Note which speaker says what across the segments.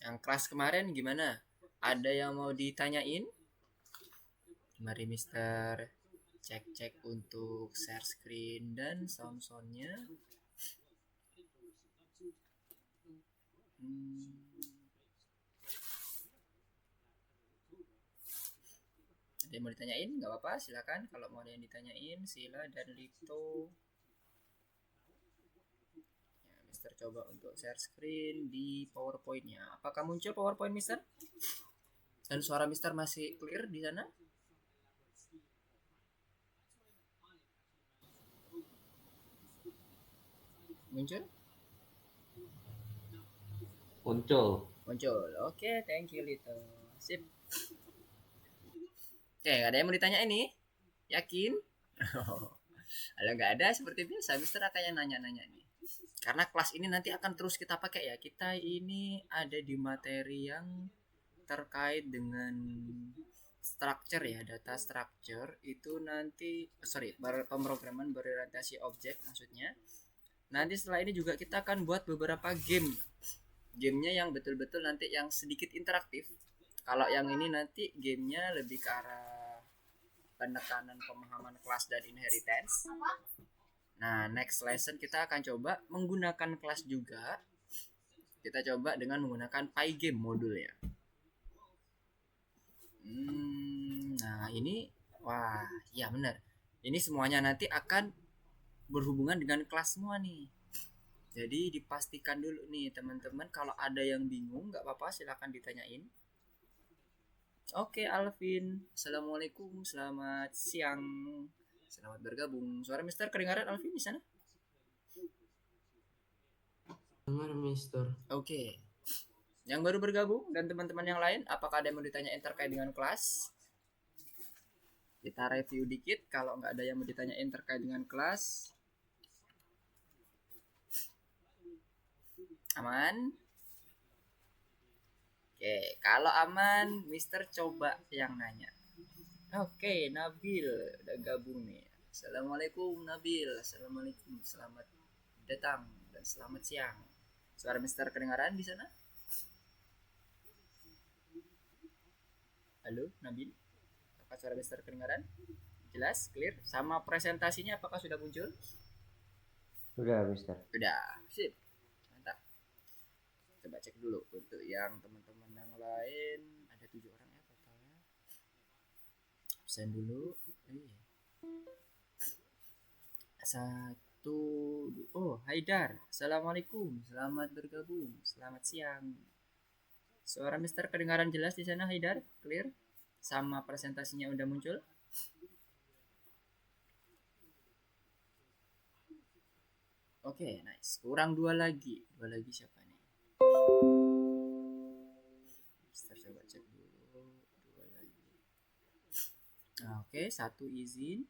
Speaker 1: Yang kelas kemarin gimana? Ada yang mau ditanyain? Mari Mister cek-cek untuk share screen dan sound-soundnya. Ada yang mau ditanyain? Gak apa-apa, silakan. Kalau mau ada yang ditanyain, Sila dan Lito. Ya, Mister coba untuk share screen di PowerPoint-nya. Apakah muncul PowerPoint Mister? Dan suara Mister masih clear di sana? Muncul?
Speaker 2: Muncul.
Speaker 1: Muncul. Oke, thank you Lito. Sip. Oke, ada yang mau ditanya ini? Yakin? Kalau nggak ada, seperti biasa, Mister akan yang nanya-nanya nih. Karena kelas ini nanti akan terus kita pakai ya. Kita ini ada di materi yang terkait dengan structure ya, data structure itu nanti pemrograman berorientasi objek maksudnya. Nanti setelah ini juga kita akan buat beberapa gamenya yang betul-betul nanti yang sedikit interaktif. Kalau yang ini nanti gamenya lebih ke arah penekanan pemahaman kelas dan inheritance. Nah, next lesson kita akan coba menggunakan kelas juga. Kita coba dengan menggunakan Pygame modulnya. Nah, ini wah, ya benar. Ini semuanya nanti akan berhubungan dengan kelas semua nih. Jadi dipastikan dulu nih teman-teman, kalau ada yang bingung nggak apa-apa silahkan ditanyain. Oke Alvin, assalamualaikum, selamat siang, selamat bergabung. Suara Mister kedengaran Alvin di sana?
Speaker 3: Dengar Mister.
Speaker 1: Oke. Yang baru bergabung dan teman-teman yang lain, apakah ada yang mau ditanyain terkait dengan kelas? Kita review dikit, kalau nggak ada yang mau ditanyain terkait dengan kelas. Aman? Oke, kalau aman, Mister coba yang nanya. Oke, Nabil udah gabung nih. Assalamualaikum Nabil, assalamualaikum, selamat datang dan selamat siang. Suara Mister kedengaran di sana? Halo Nabil, apakah suara Mister kedengaran? Jelas, clear. Sama presentasinya apakah sudah muncul?
Speaker 2: Sudah, Mister.
Speaker 1: Sudah, sip. Mantap. Coba cek dulu untuk yang teman-teman yang lain. Ada 7 orang ya totalnya. Absen dulu. Satu. Oh, Haidar. Assalamualaikum. Selamat bergabung. Selamat siang. Suara Mister kedengaran jelas di sana Haidar? Clear? Sama presentasinya udah muncul? Oke, nice. Kurang dua lagi. Dua lagi siapa nih? Mister coba cek dulu. Dua lagi. Nah, oke, satu izin.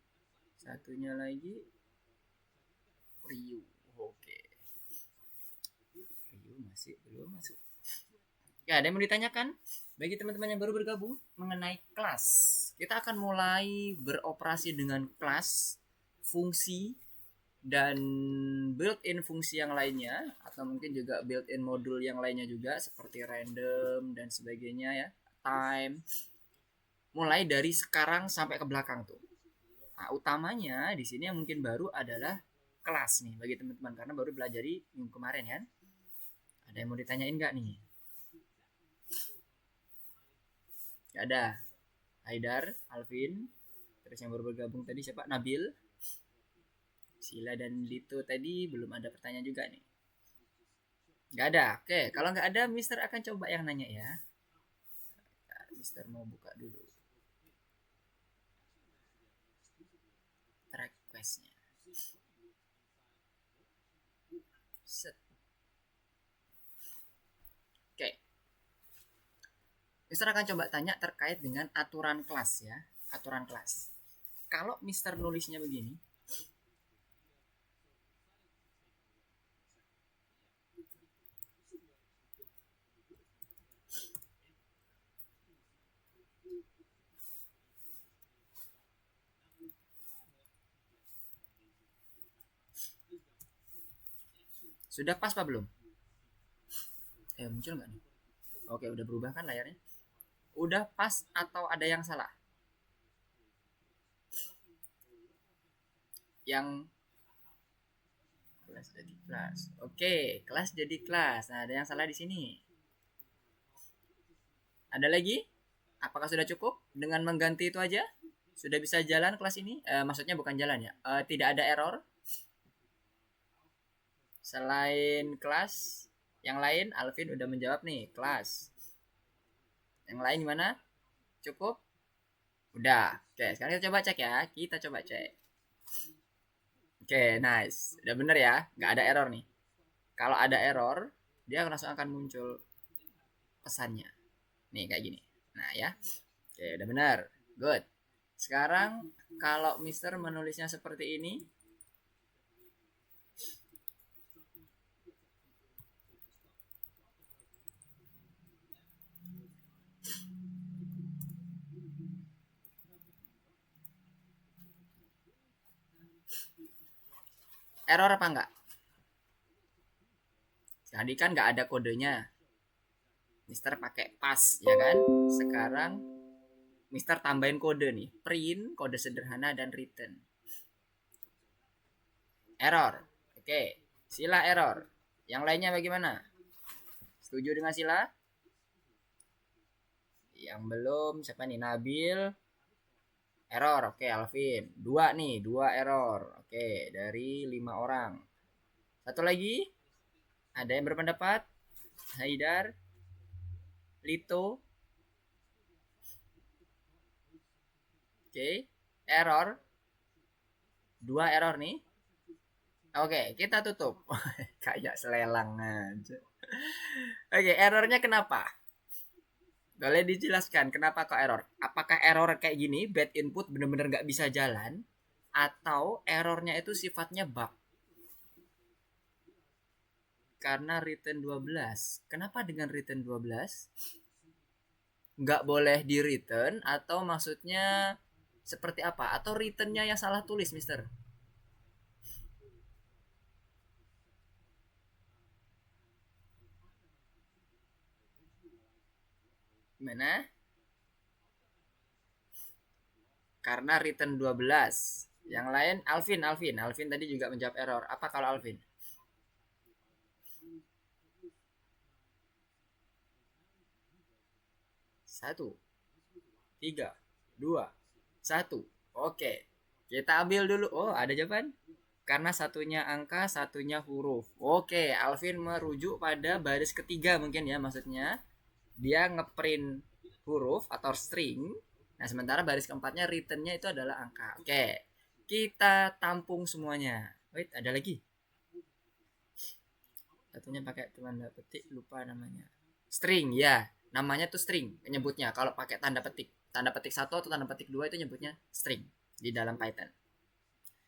Speaker 1: Satunya lagi Ryu. Oke. Ryu masih belum masuk. Ya, ada yang mau ditanyakan? Bagi teman-teman yang baru bergabung mengenai kelas. Kita akan mulai beroperasi dengan kelas, fungsi, dan built-in fungsi yang lainnya, atau mungkin juga built-in modul yang lainnya juga seperti random dan sebagainya ya, time. Mulai dari sekarang sampai ke belakang tuh. Nah, utamanya di sini yang mungkin baru adalah kelas nih bagi teman-teman karena baru belajar di minggu kemarin kan. Ada yang mau ditanyain nggak nih? Gak ada. Haidar, Alvin, terus yang baru bergabung tadi siapa? Nabil, Sila dan Lito tadi belum ada pertanyaan juga nih. Gak ada. Oke, kalau nggak ada, Mister akan coba yang nanya ya. Mister mau buka dulu track questnya. Set. Oke. Mister akan coba tanya terkait dengan aturan kelas ya. Aturan kelas. Kalau Mister nulisnya begini, sudah pas apa belum? Muncul nggak nih? Oke, udah berubah kan layarnya? Udah pas atau ada yang salah? Yang kelas jadi kelas. Oke, kelas jadi kelas. Nah, ada yang salah di sini. Ada lagi? Apakah sudah cukup dengan mengganti itu aja? Sudah bisa jalan kelas ini? Maksudnya bukan jalan ya. Tidak ada error. Selain kelas, yang lain Alvin udah menjawab nih, kelas. Yang lain gimana? Cukup? Udah. Oke, sekarang kita coba cek ya. Kita coba cek. Oke, nice. Udah bener ya? Nggak ada error nih. Kalau ada error, dia langsung akan muncul pesannya. Nih, kayak gini. Nah, ya. Oke, udah bener. Good. Sekarang, kalau Mister menulisnya seperti ini, error apa enggak? Tadi kan nggak ada kodenya. Mister pakai pas, ya kan? Sekarang Mister tambahin kode nih. Print, kode sederhana, dan return. Error. Oke. Sila error. Yang lainnya bagaimana? Setuju dengan sila? Yang belum, siapa nih? Nabil. Error. Oke, Alvin. 2 nih, 2 error. Oke, dari 5 orang. Satu lagi. Ada yang berpendapat? Haidar. Lito. Oke, error. 2 error nih. Oke, kita tutup. Kayak selelang aja. Oke, errornya kenapa? Boleh dijelaskan kenapa kok error? Apakah error kayak gini, bad input bener-bener nggak bisa jalan? Atau errornya itu sifatnya bug? Karena return 12. Kenapa dengan return 12? Nggak boleh di return atau maksudnya seperti apa? Atau returnnya yang salah tulis, Mister? Gimana? Karena return 12. Yang lain Alvin tadi juga menjawab error. Apa kalau Alvin? Satu, 3, 2, 1. Oke. Kita ambil dulu. Oh, ada jawaban. Karena satunya angka, satunya huruf. Oke, Alvin merujuk pada baris ketiga mungkin ya maksudnya. Dia ngeprint huruf atau string. Nah, sementara baris keempatnya returnnya itu adalah angka. Oke, kita tampung semuanya. Wait, ada lagi. Satunya pakai tanda petik, lupa namanya. String, ya. Namanya tuh string, nyebutnya. Kalau pakai tanda petik 1 atau tanda petik 2 itu nyebutnya string di dalam Python.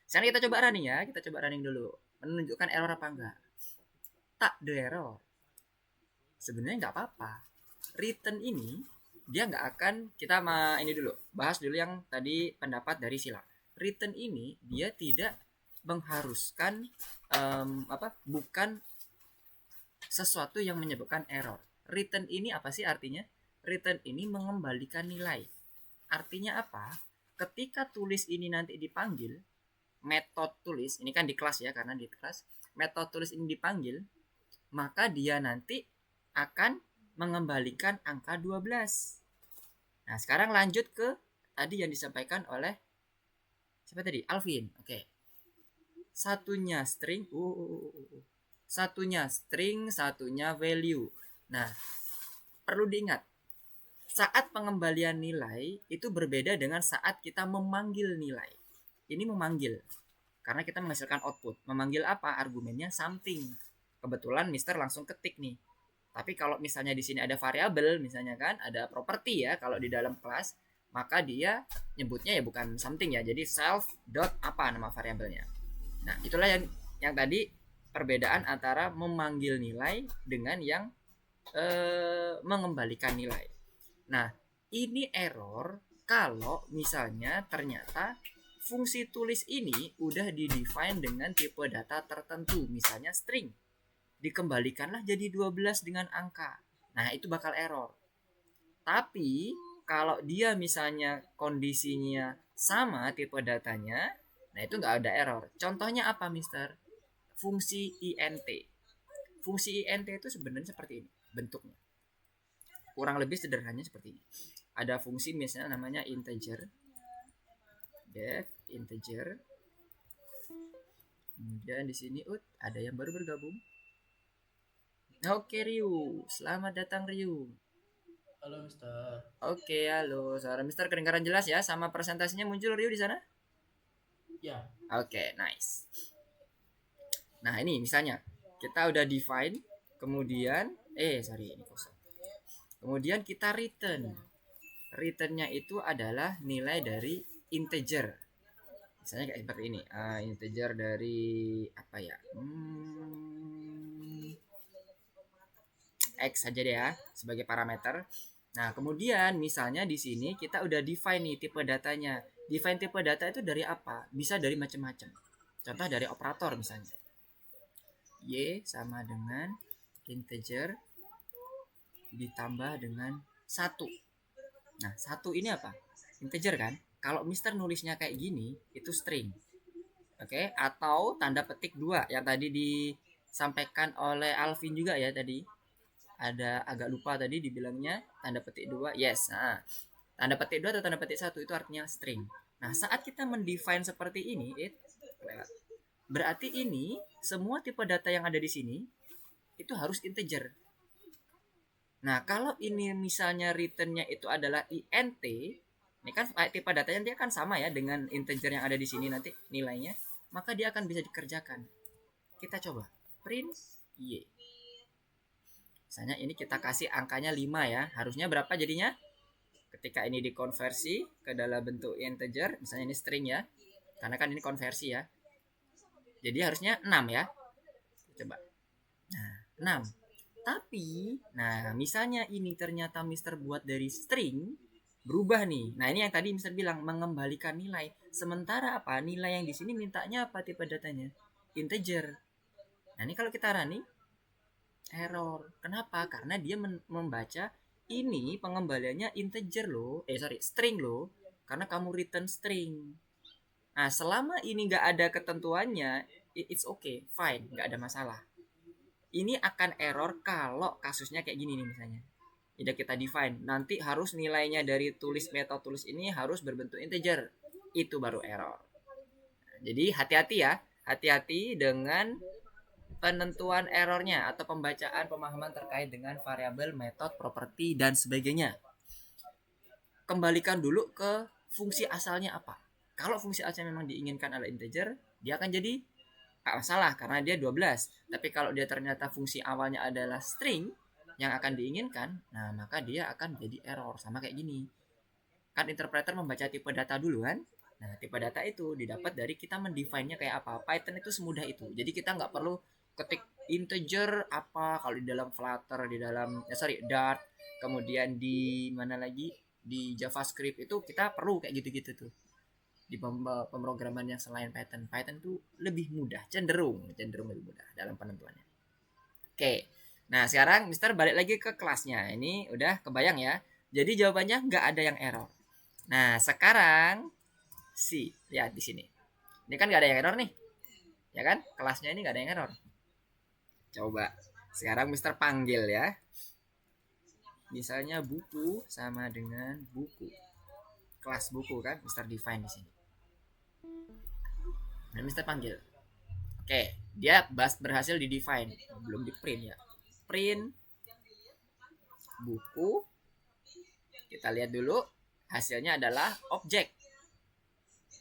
Speaker 1: Sekarang kita coba running ya. Kita coba running dulu. Menunjukkan error apa enggak. Tak ada error. Sebenarnya nggak apa-apa. Return ini dia nggak akan, kita ini dulu bahas dulu yang tadi pendapat dari Sila. Return ini dia tidak mengharuskan bukan sesuatu yang menyebabkan error. Return ini apa sih artinya? Return ini mengembalikan nilai. Artinya apa? Ketika tulis ini nanti dipanggil, metode tulis ini kan di kelas ya, karena di kelas metode tulis ini dipanggil, maka dia nanti akan mengembalikan angka 12. Nah, sekarang lanjut ke tadi yang disampaikan oleh siapa tadi? Alvin. Oke. Satunya string, satunya string, satunya value. Nah, perlu diingat, saat pengembalian nilai itu berbeda dengan saat kita memanggil nilai. Ini memanggil, karena kita menghasilkan output. Memanggil apa? Argumennya something. Kebetulan Mister langsung ketik nih. Tapi kalau misalnya di sini ada variabel, misalnya kan, ada properti ya, kalau di dalam kelas, maka dia nyebutnya ya bukan something ya, jadi self dot apa nama variabelnya. Nah, itulah yang tadi perbedaan antara memanggil nilai dengan yang mengembalikan nilai. Nah, ini error kalau misalnya ternyata fungsi tulis ini udah di-define dengan tipe data tertentu, misalnya string. Dikembalikanlah jadi 12 dengan angka. Nah, itu bakal error. Tapi kalau dia misalnya kondisinya sama tipe datanya, nah itu nggak ada error. Contohnya apa, Mister? Fungsi int. Fungsi int itu sebenarnya seperti ini bentuknya. Kurang lebih sederhananya seperti ini. Ada fungsi misalnya namanya integer, def integer. Kemudian di sini ada yang baru bergabung. Oke, Ryu, selamat datang Ryu.
Speaker 3: Halo Mister.
Speaker 1: Oke, halo. Suara Mister kedengaran jelas ya, sama presentasinya muncul Ryu di sana?
Speaker 3: Ya.
Speaker 1: Oke, nice. Nah, ini misalnya kita udah define, kemudian ini kosong. Kemudian kita return. Returnnya itu adalah nilai dari integer. Misalnya kayak seperti ini. Integer dari apa ya? X saja deh ya sebagai parameter. Nah, kemudian misalnya di sini kita udah define nih tipe datanya. Define tipe data itu dari apa? Bisa dari macam-macam. Contoh dari operator misalnya. Y sama dengan integer ditambah dengan 1. Nah, 1 ini apa? Integer kan? Kalau Mister nulisnya kayak gini, itu string. Oke, atau tanda petik 2 yang tadi disampaikan oleh Alvin juga ya tadi. Ada agak lupa tadi dibilangnya tanda petik 2. Yes. Nah, tanda petik 2 atau tanda petik 1 itu artinya string. Nah, saat kita mendefine seperti ini, berarti ini semua tipe data yang ada di sini itu harus integer. Nah, kalau ini misalnya returnnya itu adalah int, ini kan tipe datanya nanti akan sama ya dengan integer yang ada di sini nanti nilainya, maka dia akan bisa dikerjakan. Kita coba print y. Misalnya ini kita kasih angkanya 5 ya, harusnya berapa jadinya? Ketika ini dikonversi ke dalam bentuk integer, misalnya ini string ya, karena kan ini konversi ya, jadi harusnya 6 ya. Coba. Nah, 6. Tapi, nah misalnya ini ternyata Mister buat dari string, berubah nih. Nah, ini yang tadi Mister bilang mengembalikan nilai. Sementara apa? Nilai yang di sini mintanya apa tipe datanya? Integer. Nah, ini kalau kita running error. Kenapa? Karena dia membaca ini pengembaliannya integer loh. String loh. Karena kamu return string. Nah, selama ini nggak ada ketentuannya, it's okay, fine, nggak ada masalah. Ini akan error kalau kasusnya kayak gini nih misalnya. Tidak kita define, nanti harus nilainya dari metode tulis ini harus berbentuk integer. Itu baru error. Nah, jadi hati-hati ya, hati-hati dengan penentuan errornya atau pembacaan pemahaman terkait dengan variabel, metode, properti dan sebagainya. Kembalikan dulu ke fungsi asalnya apa. Kalau fungsi asalnya memang diinginkan adalah integer, dia akan jadi nggak masalah karena dia 12. Tapi kalau dia ternyata fungsi awalnya adalah string yang akan diinginkan, nah maka dia akan jadi error sama kayak gini. Kan interpreter membaca tipe data dulu kan. Nah, tipe data itu didapat dari kita mendefine-nya kayak apa. Python itu semudah itu. Jadi kita nggak perlu ketik integer apa kalau di dalam Flutter, di dalam Dart, kemudian di mana lagi di JavaScript itu kita perlu kayak gitu-gitu tuh. Di pemrograman yang selain Python itu lebih mudah, cenderung lebih mudah dalam penentuannya. Oke, nah sekarang Mister balik lagi ke kelasnya. Ini udah kebayang ya. Jadi jawabannya nggak ada yang error. Nah sekarang lihat di sini. Ini kan nggak ada yang error nih, ya kan? Kelasnya ini nggak ada yang error. Coba sekarang Mister panggil ya. Misalnya buku sama dengan buku. Kelas buku kan Mister define di sini. Nah, Mister panggil. Oke, dia berhasil di define, belum di print ya. Print buku. Kita lihat dulu hasilnya adalah objek.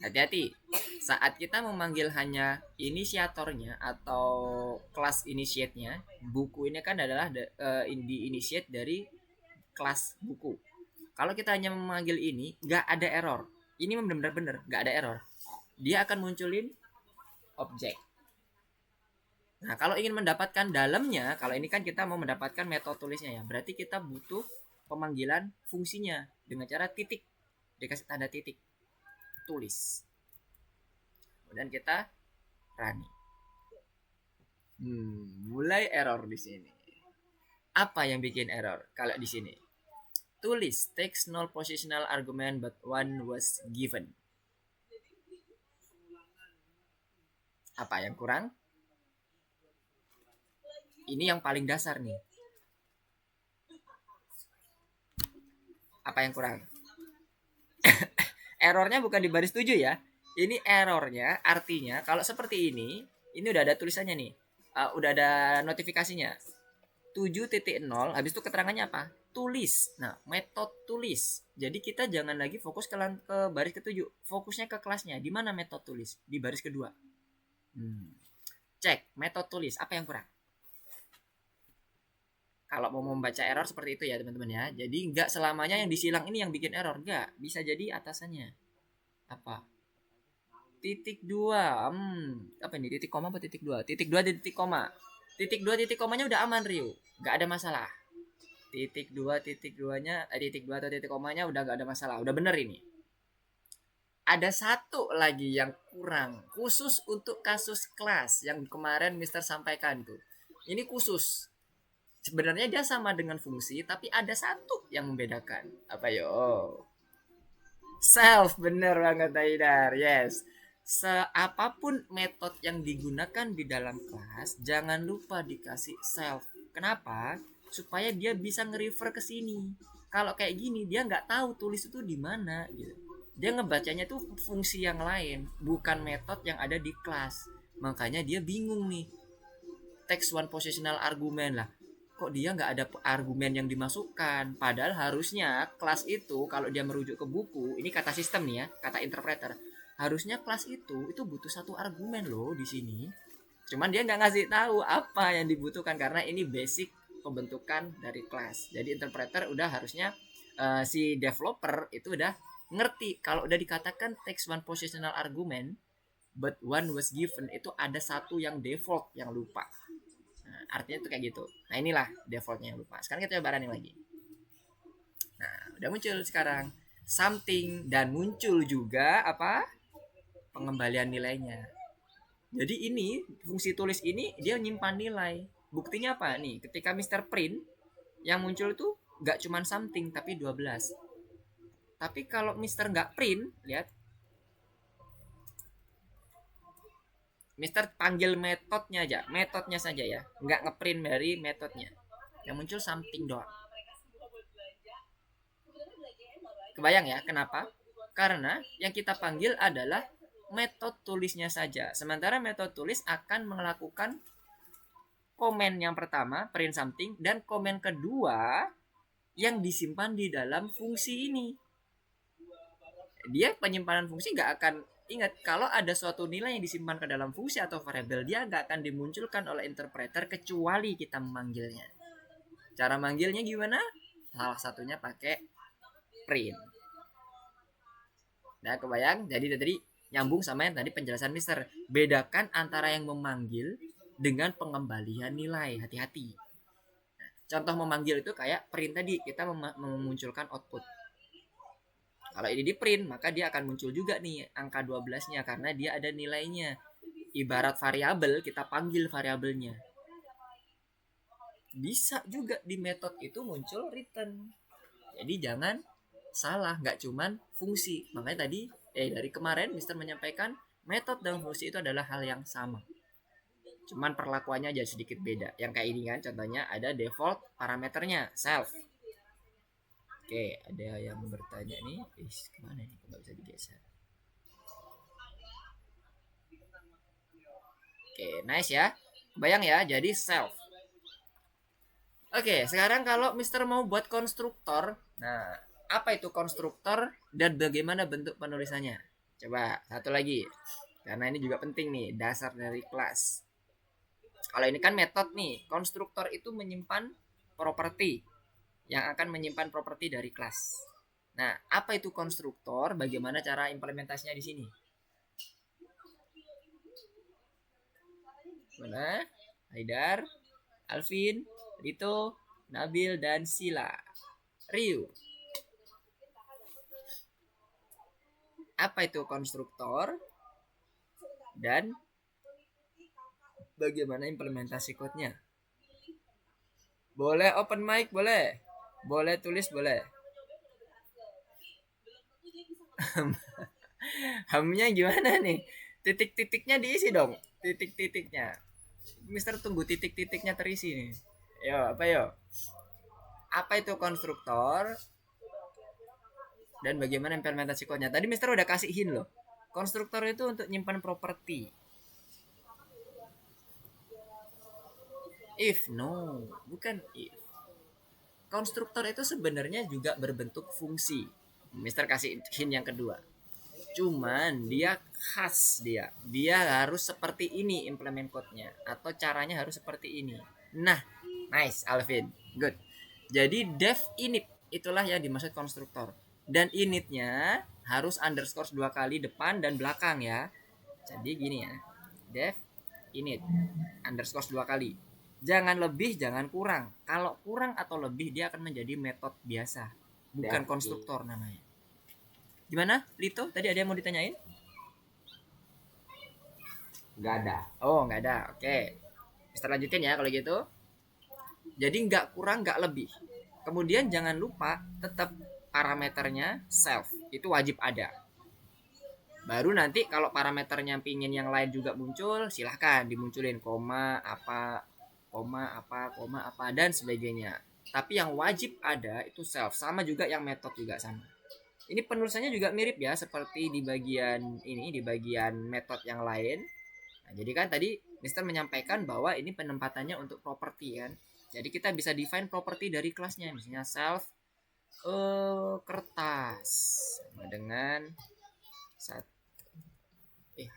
Speaker 1: Hati-hati. Saat kita memanggil hanya inisiatornya atau kelas initiate-nya, buku ini kan adalah di initiate dari kelas buku. Kalau kita hanya memanggil ini, nggak ada error. Ini benar-benar nggak ada error. Dia akan munculin objek. Nah, kalau ingin mendapatkan dalamnya, kalau ini kan kita mau mendapatkan metode tulisnya ya, berarti kita butuh pemanggilan fungsinya dengan cara titik. Dikasih tanda titik. Tulis. Kemudian kita running. Mulai error di sini. Apa yang bikin error kalau di sini? Tulis text null positional argument but one was given. Apa yang kurang? Ini yang paling dasar nih. Apa yang kurang? Errornya bukan di baris 7 ya. Ini errornya artinya kalau seperti ini udah ada tulisannya nih. Udah ada notifikasinya. 7.0 habis itu keterangannya apa? Tulis. Nah, metode tulis. Jadi kita jangan lagi fokus ke baris ke-7. Fokusnya ke kelasnya. Di mana metode tulis? Di baris kedua. Cek metode tulis. Apa yang kurang? Kalau mau membaca error seperti itu ya teman-teman ya. Jadi nggak selamanya yang disilang ini yang bikin error. Nggak. Bisa jadi atasannya. Apa? Titik 2. Apa ini? Titik koma apa titik 2? Titik 2 titik koma. Titik 2 titik komanya udah aman Rio. Nggak ada masalah. Titik 2 titik 2-nya, titik 2 atau titik komanya udah nggak ada masalah. Udah bener ini. Ada satu lagi yang kurang. Khusus untuk kasus kelas yang kemarin Mister sampaikan tuh. Ini khusus. Sebenarnya dia sama dengan fungsi, tapi ada satu yang membedakan. Apa yo? Self, bener banget Haidar. Yes. Seapapun metode yang digunakan di dalam kelas, jangan lupa dikasih self. Kenapa? Supaya dia bisa nge-refer ke sini. Kalau kayak gini, dia nggak tahu tulis itu di mana gitu. Dia ngebacanya tuh fungsi yang lain, bukan metode yang ada di kelas. Makanya dia bingung nih. Text one positional argument lah. Kok dia nggak ada argumen yang dimasukkan? Padahal harusnya kelas itu kalau dia merujuk ke buku, ini kata sistem nih ya, kata interpreter. Harusnya kelas itu butuh satu argumen loh di sini. Cuman dia nggak ngasih tahu apa yang dibutuhkan karena ini basic pembentukan dari kelas. Jadi interpreter udah harusnya si developer itu udah ngerti kalau udah dikatakan text one positional argument but one was given itu ada satu yang default yang lupa. Nah, artinya itu kayak gitu. Nah inilah defaultnya yang lupa. Sekarang kita coba running lagi. Nah udah muncul sekarang something dan muncul juga apa? Pengembalian nilainya. Jadi ini fungsi tulis ini dia nyimpan nilai. Buktinya apa nih? Ketika Mister Print yang muncul tuh nggak cuma something tapi 12. Tapi kalau Mister nggak print, lihat. Mister panggil metodenya aja, metodenya saja ya, nggak ngeprint dari metodenya. Yang muncul something doang. Kebayang ya kenapa? Karena yang kita panggil adalah metode tulisnya saja. Sementara metode tulis akan melakukan komen yang pertama, print something, dan komen kedua yang disimpan di dalam fungsi ini. Dia penyimpanan fungsi nggak akan ingat kalau ada suatu nilai yang disimpan ke dalam fungsi atau variabel, dia nggak akan dimunculkan oleh interpreter kecuali kita memanggilnya. Cara manggilnya gimana? Salah satunya pakai print. Nah, kebayang? Jadi tadi nyambung sama yang tadi penjelasan Mister. Bedakan antara yang memanggil dengan pengembalian nilai. Hati-hati. Nah, contoh memanggil itu kayak print tadi. Kita memunculkan output. Kalau ini di print, maka dia akan muncul juga nih angka 12-nya karena dia ada nilainya. Ibarat variabel, kita panggil variabelnya. Bisa juga di metode itu muncul return. Jadi jangan salah, nggak cuman fungsi. Makanya tadi dari kemarin Mister menyampaikan metode dan fungsi itu adalah hal yang sama. Cuman perlakuannya aja sedikit beda. Yang kayak ini kan contohnya ada default parameternya self. Oke, ada yang bertanya nih, kemana nih? Nggak bisa digeser. Oke, nice ya. Bayang ya, jadi self. Oke, sekarang kalau Mister mau buat konstruktor, nah apa itu konstruktor dan bagaimana bentuk penulisannya? Coba satu lagi, karena ini juga penting nih, dasar dari kelas. Kalau ini kan metode nih, konstruktor itu menyimpan properti yang akan menyimpan properti dari kelas. Nah, apa itu konstruktor? Bagaimana cara implementasinya di sini? Mana? Haidar, Alvin, Rito, Nabil, dan Sila. Ryu. Apa itu konstruktor? Dan bagaimana implementasi code-nya? Boleh open mic, boleh. Boleh tulis, boleh. Hamnya gimana nih? Titik-titiknya diisi dong. Titik-titiknya. Mister tunggu titik-titiknya terisi nih. Yo, apa yo? Apa itu konstruktor? Dan bagaimana implementasi kodenya? Tadi Mister udah kasih hint loh. Konstruktor itu untuk nyimpan properti. If no, bukan if. Konstruktor itu sebenarnya juga berbentuk fungsi. Mister kasih hint yang kedua. Cuman dia khas dia harus seperti ini implement code-nya atau caranya harus seperti ini. Nah, nice Alvin, good. Jadi def init itulah yang dimaksud konstruktor, dan initnya harus underscore 2 kali depan dan belakang ya. Jadi gini ya, def init underscore 2 kali, jangan lebih jangan kurang. Kalau kurang atau lebih dia akan menjadi metode biasa, bukan konstruktor namanya. Gimana Lito? Tadi ada yang mau ditanyain?
Speaker 2: Nggak ada.
Speaker 1: Oh, nggak ada. Oke. Mister lanjutin ya kalau gitu. Jadi nggak kurang, nggak lebih. Kemudian jangan lupa tetap parameternya self. Itu wajib ada. Baru nanti kalau parameternya pingin yang lain juga muncul, silahkan dimunculin koma apa, dan sebagainya. Tapi yang wajib ada itu self. Sama juga yang method juga sama. Ini penulisannya juga mirip ya seperti di bagian ini, di bagian metode yang lain. Nah, jadi kan tadi Mister menyampaikan bahwa ini penempatannya untuk properti kan. Jadi kita bisa define properti dari kelasnya, misalnya self kertas sama dengan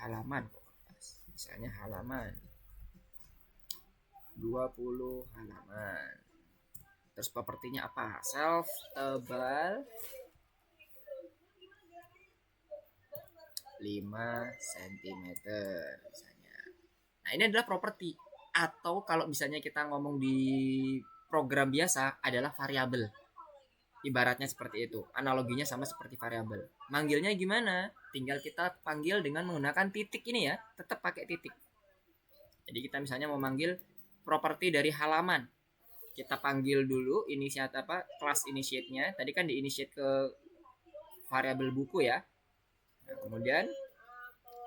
Speaker 1: halaman kertas. Misalnya halaman 20 halaman. Terus propertinya apa? Self tebal 5 cm misalnya. Nah, ini adalah properti. Atau kalau misalnya kita ngomong di program biasa adalah variabel. Ibaratnya seperti itu. Analoginya sama seperti variabel. Manggilnya gimana? Tinggal kita panggil dengan menggunakan titik ini ya. Tetap pakai titik. Jadi kita misalnya mau manggil properti dari halaman. Kita panggil dulu initiate apa? Kelas initiate-nya. Tadi kan di initiate ke variabel buku ya. Nah, kemudian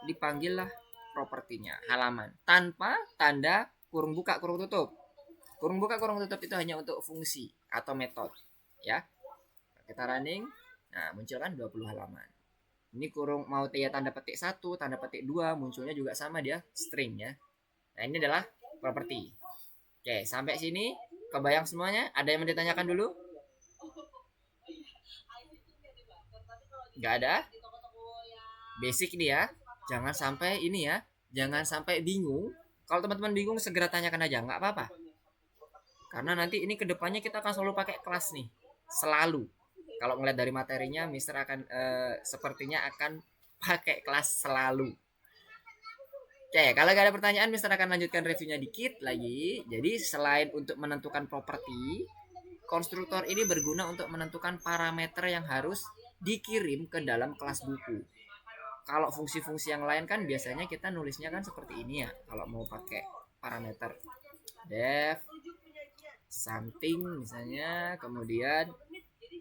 Speaker 1: dipanggillah propertinya halaman tanpa tanda kurung buka kurung tutup. Kurung buka kurung tutup itu hanya untuk fungsi atau metode ya. Kita running, nah muncul kan 20 halaman. Ini kurung mau dia tanda petik 1, tanda petik 2, munculnya juga sama dia string ya. Nah, ini adalah properti. Oke, sampai sini kebayang semuanya? Ada yang mau ditanyakan dulu? Gak ada? Basic ini ya. Jangan sampai ini ya. Jangan sampai bingung. Kalau teman-teman bingung segera tanyakan aja, nggak apa-apa. Karena nanti ini kedepannya kita akan selalu pakai kelas nih, selalu. Kalau ngeliat dari materinya, Mister akan sepertinya akan pakai kelas selalu. Oke, kalau nggak ada pertanyaan, Mister akan lanjutkan reviewnya dikit lagi. Jadi selain untuk menentukan properti, konstruktor ini berguna untuk menentukan parameter yang harus dikirim ke dalam kelas buku. Kalau fungsi-fungsi yang lain kan biasanya kita nulisnya kan seperti ini ya. Kalau mau pakai parameter def something misalnya, kemudian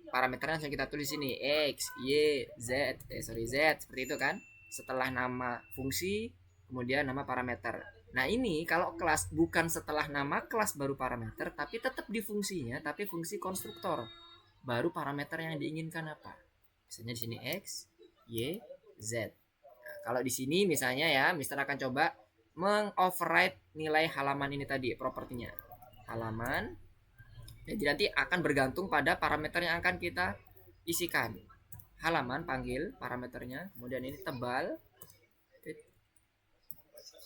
Speaker 1: parameternya langsung kita tulis ini x, y, z, z seperti itu kan. Setelah nama fungsi, kemudian nama parameter. Nah ini kalau kelas bukan setelah nama kelas baru parameter, tapi tetap di fungsinya, tapi fungsi konstruktor. Baru parameter yang diinginkan apa. Misalnya di sini x, y, Z. Nah, kalau di sini misalnya ya, Mister akan coba mengoverride nilai halaman ini tadi, propertinya. Halaman. Jadi nanti akan bergantung pada parameter yang akan kita isikan. Halaman panggil parameternya, kemudian ini tebal.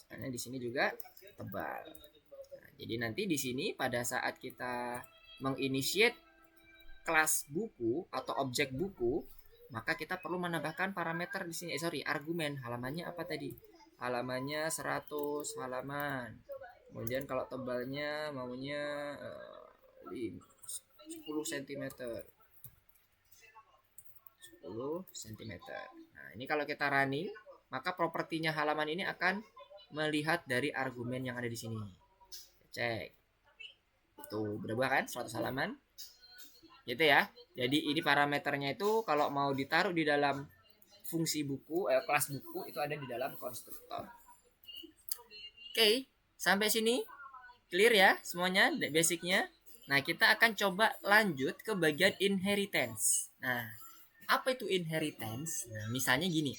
Speaker 1: Karena di sini juga tebal. Nah, jadi nanti di sini pada saat kita menginitiate kelas buku atau objek buku, maka kita perlu menambahkan parameter di sini. Argumen. Halamannya apa tadi? Halamannya 100 halaman. Kemudian kalau tebalnya maunya 10 cm. 10 cm. Nah, ini kalau kita running, maka propertinya halaman ini akan melihat dari argumen yang ada di sini. Cek. Tuh, berubah kan 100 halaman. Gitu ya. Jadi ini parameternya itu kalau mau ditaruh di dalam fungsi buku, kelas buku itu ada di dalam konstruktor. Oke, sampai sini clear ya semuanya basicnya. Nah, kita akan coba lanjut ke bagian inheritance. Nah, apa itu inheritance? Nah, misalnya gini.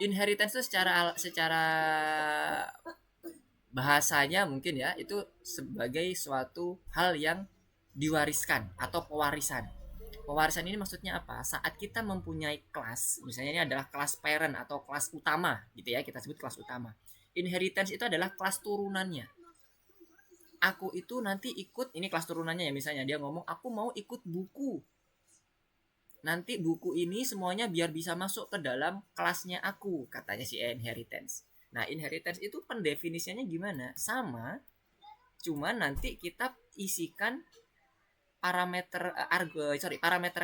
Speaker 1: Inheritance itu secara bahasanya mungkin ya itu sebagai suatu hal yang diwariskan atau pewarisan. Pewarisan ini maksudnya apa? Saat kita mempunyai kelas, misalnya ini adalah kelas parent atau kelas utama gitu ya, kita sebut kelas utama. Inheritance itu adalah kelas turunannya. Aku itu nanti ikut, ini kelas turunannya ya, misalnya dia ngomong aku mau ikut buku. Nanti buku ini semuanya biar bisa masuk ke dalam kelasnya aku, katanya si inheritance. Nah, inheritance itu pendefinisiannya gimana? Sama, cuman nanti kita isikan parameter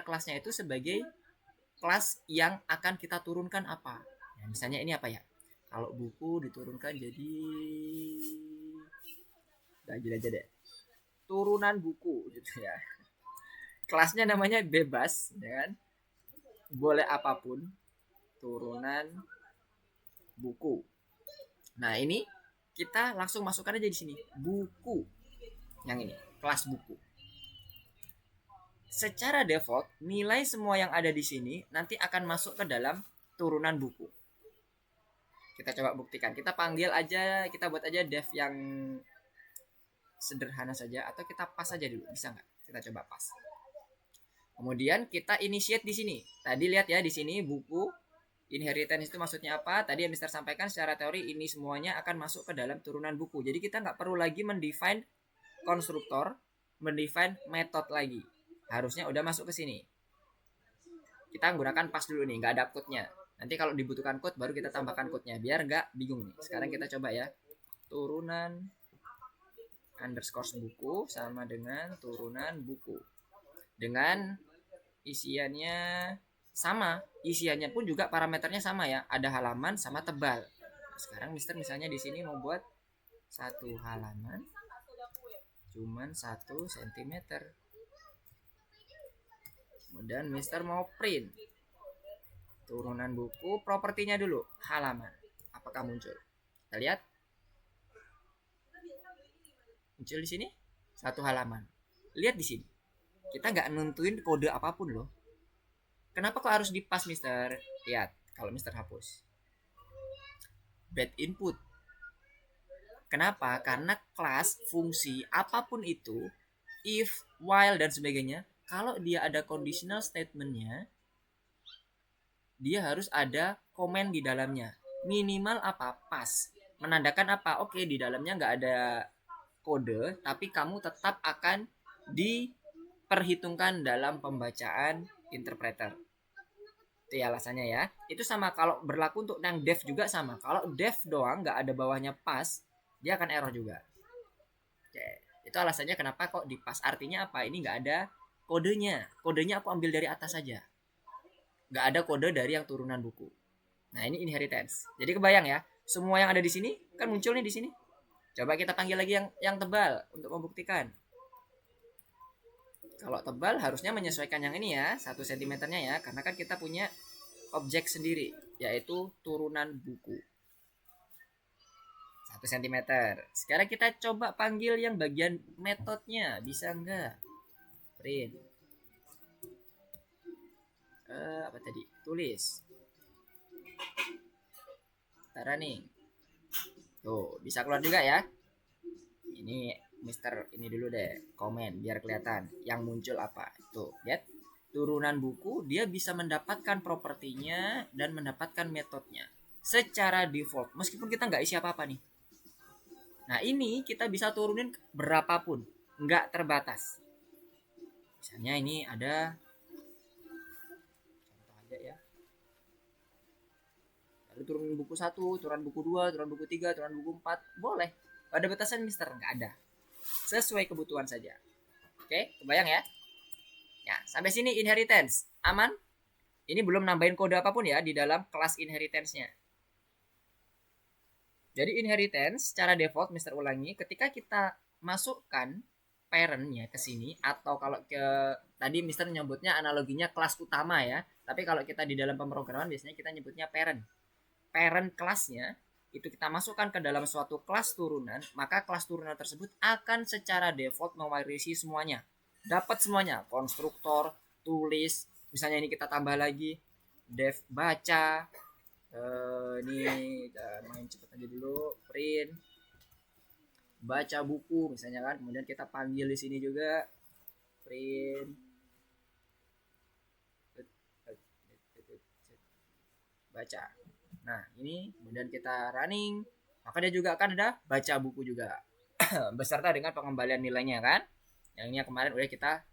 Speaker 1: kelasnya itu sebagai kelas yang akan kita turunkan apa. Ya, misalnya ini apa ya? Kalau buku diturunkan jadi lanjut aja deh. Turunan buku gitu ya. Kelasnya namanya bebas, ya kan? Boleh apapun. Turunan buku. Nah, ini kita langsung masukkan aja di sini. Buku. Yang ini, kelas buku. Secara default, nilai semua yang ada di sini nanti akan masuk ke dalam turunan buku. Kita coba buktikan. Kita panggil aja, kita buat aja dev yang sederhana saja atau kita pas aja dulu, bisa nggak? Kita coba pas. Kemudian kita initiate di sini. Tadi lihat ya di sini buku inheritance itu maksudnya apa? Tadi yang Mister sampaikan secara teori ini semuanya akan masuk ke dalam turunan buku. Jadi kita nggak perlu lagi mendefine konstruktor, mendefine method lagi. Harusnya udah masuk ke sini. Kita menggunakan pas dulu nih, nggak ada code-nya. Nanti kalau dibutuhkan code baru kita tambahkan code-nya biar nggak bingung nih. Sekarang kita coba ya. Turunan underscore buku sama dengan turunan buku. Dengan isiannya sama, isiannya pun juga parameternya sama ya, ada halaman sama tebal. Sekarang Mister misalnya di sini mau buat satu halaman cuman 1 cm. Kemudian Mister mau print turunan buku, propertinya dulu halaman, apakah muncul? Kita lihat muncul di sini satu halaman. Lihat di sini kita nggak nentuin kode apapun loh. Kenapa kok harus dipas, Mister? Lihat, kalau Mister hapus. Bad input. Kenapa? Karena kelas, fungsi, apapun itu, if, while, dan sebagainya, kalau dia ada conditional statement-nya, dia harus ada komen di dalamnya. Minimal apa? Pas. Menandakan apa? Oke, di dalamnya nggak ada kode, tapi kamu tetap akan diperhitungkan dalam pembacaan interpreter. Itu ya alasannya ya. Itu sama kalau berlaku untuk yang dev juga sama. Kalau dev doang nggak ada bawahnya pas, dia akan error juga. Oke, itu alasannya kenapa kok di pas. Artinya apa? Ini nggak ada kodenya. Kodenya aku ambil dari atas saja. Nggak ada kode dari yang turunan buku. Nah, ini inheritance. Jadi kebayang ya, semua yang ada di sini kan muncul nih di sini. Coba kita panggil lagi yang tebal untuk membuktikan. Kalau tebal harusnya menyesuaikan yang ini ya, 1 cm-nya ya, karena kan kita punya objek sendiri, yaitu turunan buku. 1 cm. Sekarang kita coba panggil yang bagian metodenya, bisa enggak? Print. Apa tadi? Tulis. Running. Tuh, bisa keluar juga ya. Ini Mister ini dulu deh, komen biar kelihatan yang muncul apa. Tuh, lihat. Turunan buku dia bisa mendapatkan propertinya dan mendapatkan metodenya secara default meskipun kita nggak isi apa-apa nih. Nah, ini kita bisa turunin berapapun, nggak terbatas. Misalnya ini ada contoh aja ya. Lalu turunin buku 1, turunan buku 2, turunan buku 3, turunan buku 4, boleh. Ada batasan Mister? Nggak ada. Sesuai kebutuhan saja. Oke, kebayang ya? Ya, sampai sini inheritance. Aman? Ini belum nambahin kode apapun ya di dalam kelas inheritance-nya. Jadi inheritance secara default, Mister ulangi, ketika kita masukkan parentnya ke sini, atau kalau ke tadi Mister nyebutnya analoginya kelas utama ya, tapi kalau kita di dalam pemrograman biasanya kita nyebutnya parent kelasnya itu kita masukkan ke dalam suatu kelas turunan, maka kelas turunan tersebut akan secara default mewarisi semuanya, dapat semuanya, konstruktor, tulis, misalnya ini kita tambah lagi dev baca, ini main cepet aja dulu, print baca buku misalnya kan, kemudian kita panggil di sini juga print baca. Nah ini kemudian kita running, maka dia juga akan ada baca buku juga beserta dengan pengembalian nilainya kan, yang ini kemarin udah kita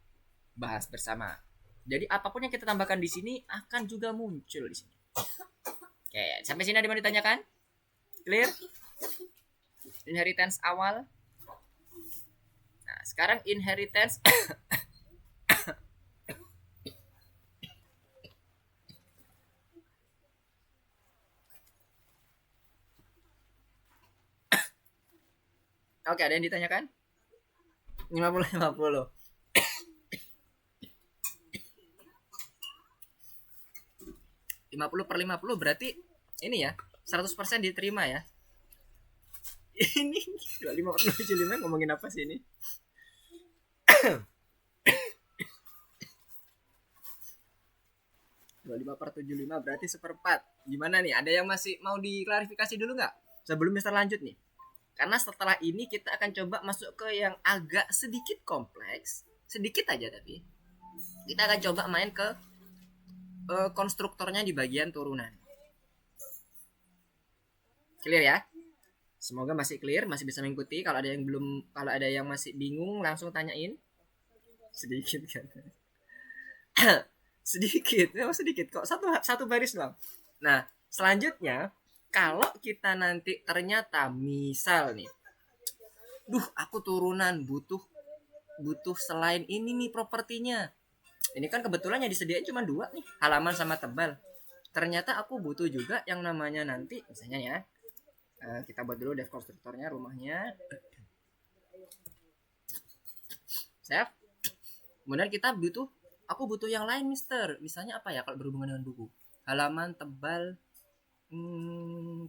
Speaker 1: bahas bersama. Jadi apapun yang kita tambahkan di sini akan juga muncul di sini. Oke, sampai sini ada yang ditanyakan? Clear? Inheritance awal. Nah, sekarang inheritance Oke, ada yang ditanyakan? 50-50. 50/50 berarti ini ya 100% diterima ya. Ini 25/75 ngomongin apa sih ini? 25/75 berarti 1/4. Gimana nih? Ada yang masih mau diklarifikasi dulu nggak? Sebelum Mister lanjut nih. Karena setelah ini kita akan coba masuk ke yang agak sedikit kompleks, sedikit aja tapi. Kita akan coba main ke konstruktornya di bagian turunan. Clear ya? Semoga masih clear, masih bisa mengikuti. Kalau ada yang belum, kalau ada yang masih bingung langsung tanyain. Sedikit kan. Sedikit, memang sedikit kok, satu baris doang. Nah, selanjutnya kalau kita nanti ternyata misal nih, aku turunan butuh selain ini nih propertinya. Ini kan kebetulan yang disediain cuma 2 nih, halaman sama tebal. Ternyata aku butuh juga yang namanya nanti, misalnya ya, kita buat dulu dev konstruktornya, rumahnya. Save. Kemudian aku butuh yang lain Mister. Misalnya apa ya kalau berhubungan dengan buku? Halaman tebal,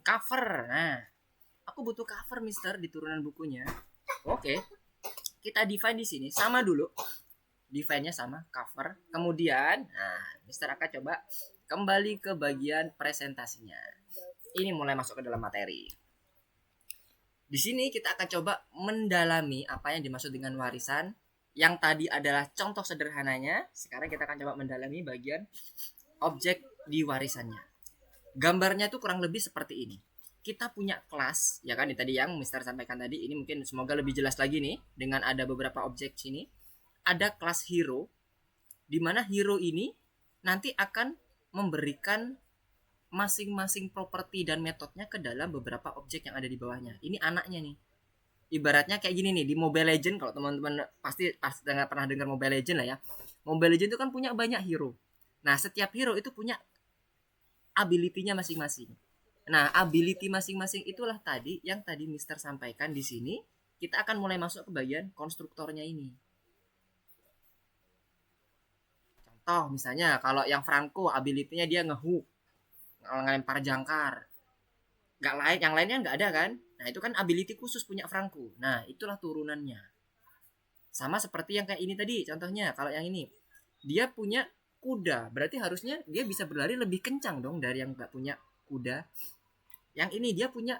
Speaker 1: cover. Nah, aku butuh cover Mister di turunan bukunya. Oke. Kita define di sini sama dulu. Define-nya sama cover. Kemudian, Mister akan coba kembali ke bagian presentasinya. Ini mulai masuk ke dalam materi. Di sini kita akan coba mendalami apa yang dimaksud dengan warisan. Yang tadi adalah contoh sederhananya. Sekarang kita akan coba mendalami bagian objek di warisannya. Gambarnya tuh kurang lebih seperti ini. Kita punya kelas, ya kan, ini tadi yang Mister sampaikan tadi. Ini mungkin semoga lebih jelas lagi nih dengan ada beberapa objek sini. Ada kelas hero, di mana hero ini nanti akan memberikan masing-masing properti dan metodenya ke dalam beberapa objek yang ada di bawahnya. Ini anaknya nih. Ibaratnya kayak gini nih, di Mobile Legends, kalau teman-teman pasti pernah dengar Mobile Legends lah ya. Mobile Legends itu kan punya banyak hero. Nah, setiap hero itu punya ability-nya masing-masing. Nah, ability masing-masing itulah tadi yang tadi Mister sampaikan di sini. Kita akan mulai masuk ke bagian konstruktornya ini. Contoh misalnya kalau yang Franco ability-nya dia ngehook, ngelempar jangkar. Yang lainnya nggak ada kan? Nah, itu kan ability khusus punya Franco. Nah, itulah turunannya. Sama seperti yang kayak ini tadi contohnya. Kalau yang ini dia punya kuda, berarti harusnya dia bisa berlari lebih kencang dong dari yang nggak punya kuda. Yang ini dia punya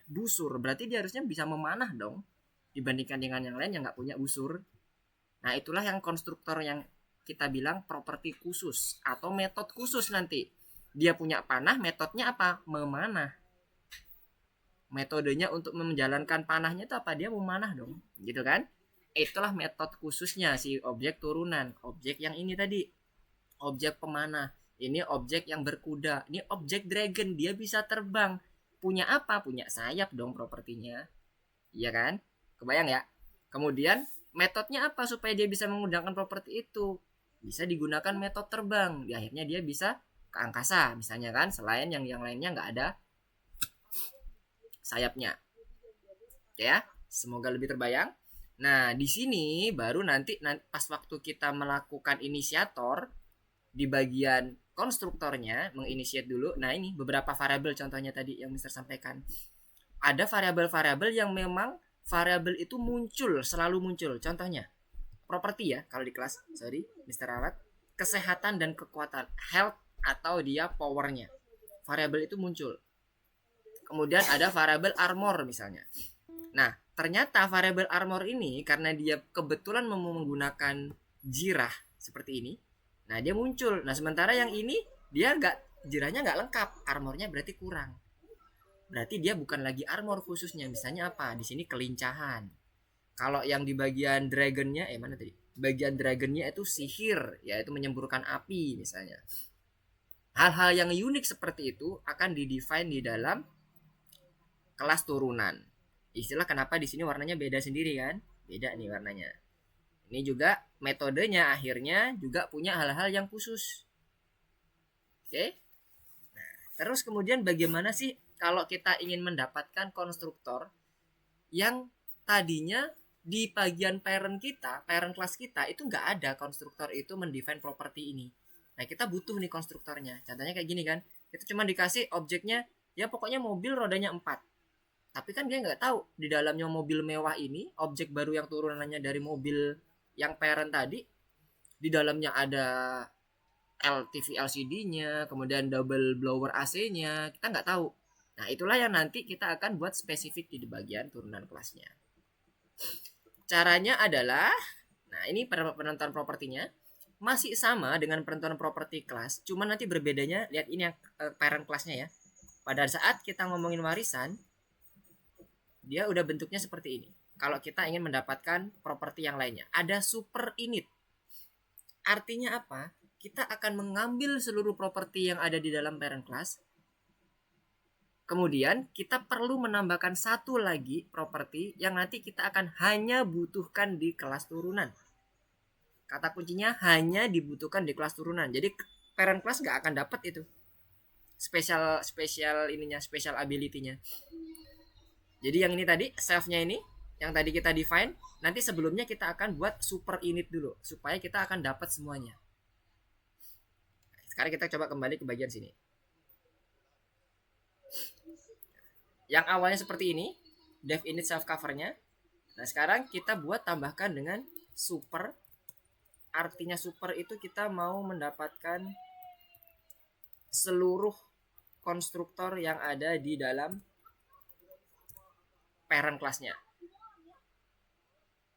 Speaker 1: busur, berarti dia harusnya bisa memanah dong dibandingkan dengan yang lain yang nggak punya busur. Nah, itulah yang konstruktor yang kita bilang properti khusus atau metode khusus nanti. Dia punya panah, metodenya apa? Memanah. Metodenya untuk menjalankan panahnya itu apa? Dia memanah dong, gitu kan? Itulah metode khususnya si objek turunan. Objek yang ini tadi, objek pemanah. Ini objek yang berkuda. Ini objek dragon, dia bisa terbang. Punya apa? Punya sayap dong propertinya. Iya kan? Kebayang ya? Kemudian metodenya apa supaya dia bisa menggunakan properti itu? Bisa digunakan metode terbang. Di akhirnya dia bisa ke angkasa misalnya kan, selain yang lainnya nggak ada sayapnya. Ya, semoga lebih terbayang. Nah, di sini baru nanti pas waktu kita melakukan inisiator di bagian konstruktornya menginisiat dulu. Nah, ini beberapa variabel contohnya tadi yang Mister sampaikan. Ada variabel-variabel yang memang variabel itu muncul, selalu muncul. Contohnya, properti ya kalau di kelas, sorry, Mister Alat, kesehatan dan kekuatan, health atau dia powernya. Variabel itu muncul. Kemudian ada variabel armor misalnya. Nah, ternyata variabel armor ini karena dia kebetulan menggunakan jirah seperti ini, nah dia muncul. Nah, sementara yang ini dia jirahnya nggak lengkap, armornya berarti kurang. Berarti dia bukan lagi armor khususnya. Misalnya apa? Di sini kelincahan. Kalau yang di bagian dragonnya, mana tadi? Bagian dragonnya itu sihir, yaitu menyemburkan api misalnya. Hal-hal yang unik seperti itu akan didefine di dalam kelas turunan. Istilah kenapa di sini warnanya beda sendiri kan? Beda nih warnanya. Ini juga metodenya akhirnya juga punya hal-hal yang khusus. Oke? Nah, terus kemudian bagaimana sih kalau kita ingin mendapatkan konstruktor yang tadinya di bagian parent class kita itu nggak ada konstruktor itu mendefine properti ini. Nah, kita butuh nih konstruktornya. Contohnya kayak gini kan. Kita cuma dikasih objeknya, ya pokoknya mobil rodanya 4. Tapi kan dia nggak tahu di dalamnya mobil mewah ini, objek baru yang turunannya dari mobil yang parent tadi, di dalamnya ada TV LCD-nya, kemudian double blower AC-nya, kita nggak tahu. Nah, itulah yang nanti kita akan buat spesifik di bagian turunan kelasnya. Caranya adalah, nah ini penentuan propertinya masih sama dengan penentuan properti kelas, cuma nanti berbedanya, lihat ini yang parent kelasnya ya. Pada saat kita ngomongin warisan, dia udah bentuknya seperti ini. Kalau kita ingin mendapatkan properti yang lainnya, ada super init. Artinya apa? Kita akan mengambil seluruh properti yang ada di dalam parent class. Kemudian kita perlu menambahkan satu lagi properti yang nanti kita akan hanya butuhkan di kelas turunan. Kata kuncinya hanya dibutuhkan di kelas turunan. Jadi parent class nggak akan dapat itu special ability-nya. Jadi yang ini tadi self-nya ini yang tadi kita define, nanti sebelumnya kita akan buat super init dulu supaya kita akan dapat semuanya. Sekarang kita coba kembali ke bagian sini. Yang awalnya seperti ini, dev init self covernya. Nah, sekarang kita buat tambahkan dengan super. Artinya super itu kita mau mendapatkan seluruh konstruktor yang ada di dalam parent class-nya.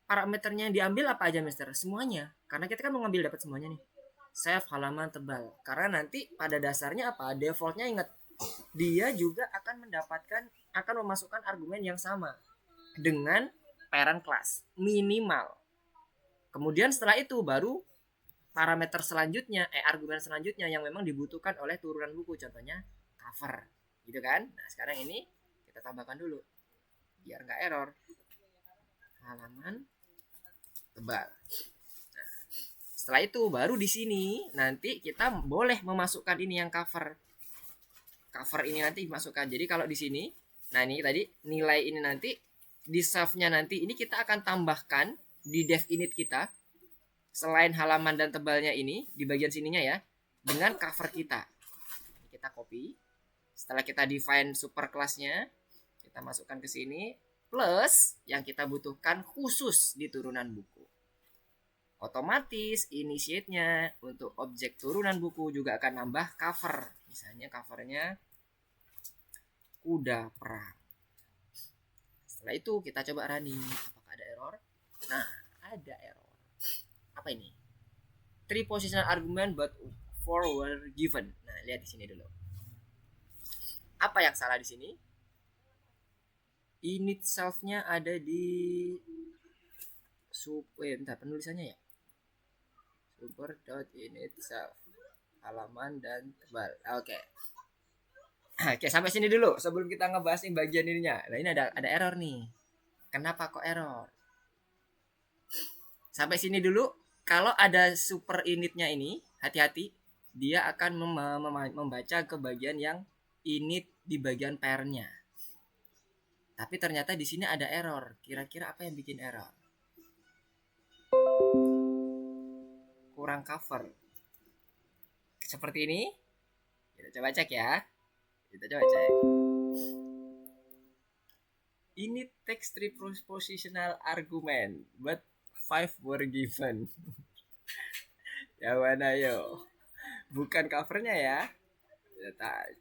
Speaker 1: Parameternya yang diambil apa aja, Mister? Semuanya. Karena kita kan mau ngambil dapat semuanya nih. Self, halaman, tebal. Karena nanti pada dasarnya apa? Defaultnya ingat, dia juga akan memasukkan argumen yang sama dengan parent class minimal. Kemudian setelah itu baru parameter selanjutnya, argumen selanjutnya yang memang dibutuhkan oleh turunan buku, contohnya cover, gitu kan? Nah, sekarang ini kita tambahkan dulu biar nggak error. Halaman tebal. Nah, setelah itu baru di sini nanti kita boleh memasukkan ini yang cover. Cover ini nanti dimasukkan. Jadi kalau di sini, nah ini tadi nilai ini nanti di self-nya nanti ini kita akan tambahkan di dev init kita selain halaman dan tebalnya ini di bagian sininya ya dengan cover kita. Kita copy. Setelah kita define super kelasnya, kita masukkan ke sini plus yang kita butuhkan khusus di turunan buku. Otomatis initiate-nya untuk objek turunan buku juga akan nambah cover. Misalnya covernya kuda perang. Setelah itu kita coba running. Apakah ada error? Nah, ada error. Apa ini? 3 positional argument but 4 were given. Nah, lihat di sini dulu. Apa yang salah di sini? Init self-nya ada di bentar, penulisannya ya. Super.init self. Halaman dan tebal. Oke. Oke, sampai sini dulu sebelum kita ngebahas nih bagian ininya. Nah, ini ada error nih. Kenapa kok error? Sampai sini dulu. Kalau ada super initnya ini, hati-hati, dia akan membaca ke bagian yang init di bagian parent-nya. Tapi ternyata di sini ada error. Kira-kira apa yang bikin error? kurang cover. Seperti ini. Kita coba cek ya. Kita coba cek. Ini text three propositional argument, but 5 were given. Yang mana yo? Bukan covernya ya.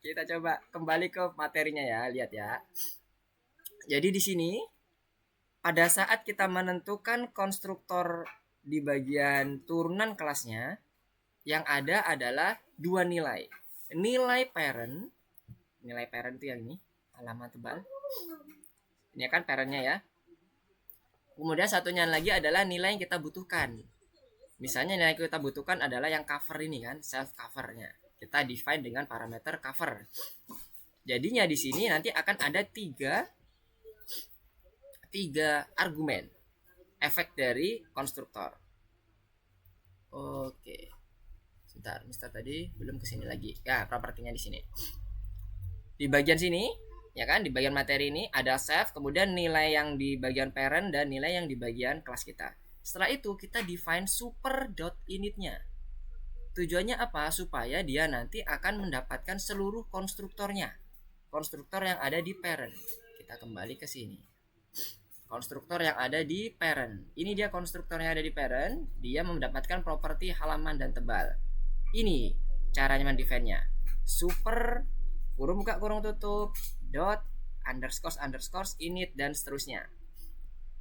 Speaker 1: Kita coba kembali ke materinya ya, lihat ya. Jadi di sini pada saat kita menentukan konstruktor di bagian turunan kelasnya, yang ada adalah dua nilai. Nilai parent itu yang ini, halaman tebal. Ini kan parentnya ya. Kemudian satunya lagi adalah nilai yang kita butuhkan. Misalnya nilai yang kita butuhkan adalah yang cover ini kan, self covernya. Kita define dengan parameter cover. Jadinya di sini nanti akan ada tiga argumen efek dari konstruktor. Oke. Sebentar, Mister tadi belum kesini lagi. Ya, propertinya di sini. Di bagian sini, ya kan, di bagian materi ini ada self, kemudian nilai yang di bagian parent dan nilai yang di bagian kelas kita. Setelah itu kita define super.initnya. Tujuannya apa? Supaya dia nanti akan mendapatkan seluruh konstruktornya. Konstruktor yang ada di parent. Kita kembali ke sini. Konstruktor yang ada di parent. Ini dia konstruktor yang ada di parent. Dia mendapatkan properti halaman dan tebal. Ini caranya mendefine-nya. Super kurung buka kurung tutup dot underscore init dan seterusnya.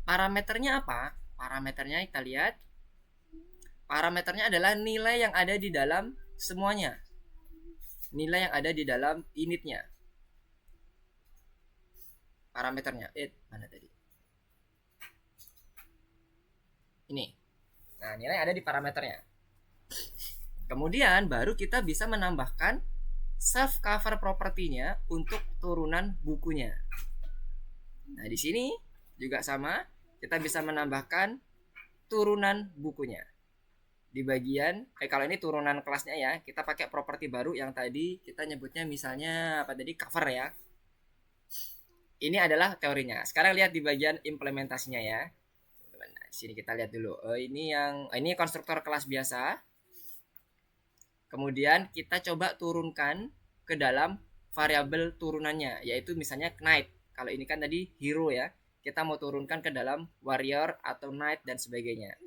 Speaker 1: Parameternya apa? Parameternya kita lihat. Parameternya adalah nilai yang ada di dalam semuanya. Nilai yang ada di dalam initnya. Parameternya. Mana tadi? Ini. Nah, nilai yang ada di parameternya. Kemudian baru kita bisa menambahkan self cover propertinya untuk turunan bukunya. Nah, di sini juga sama, kita bisa menambahkan turunan bukunya. Di bagian kalau ini turunan kelasnya ya, kita pakai properti baru yang tadi kita nyebutnya misalnya apa tadi, cover ya. Ini adalah teorinya. Sekarang lihat di bagian implementasinya ya. Nah, di sini kita lihat dulu. Ini konstruktor kelas biasa. Kemudian kita coba turunkan ke dalam variabel turunannya, yaitu misalnya knight. Kalau ini kan tadi hero ya, kita mau turunkan ke dalam warrior atau knight dan sebagainya.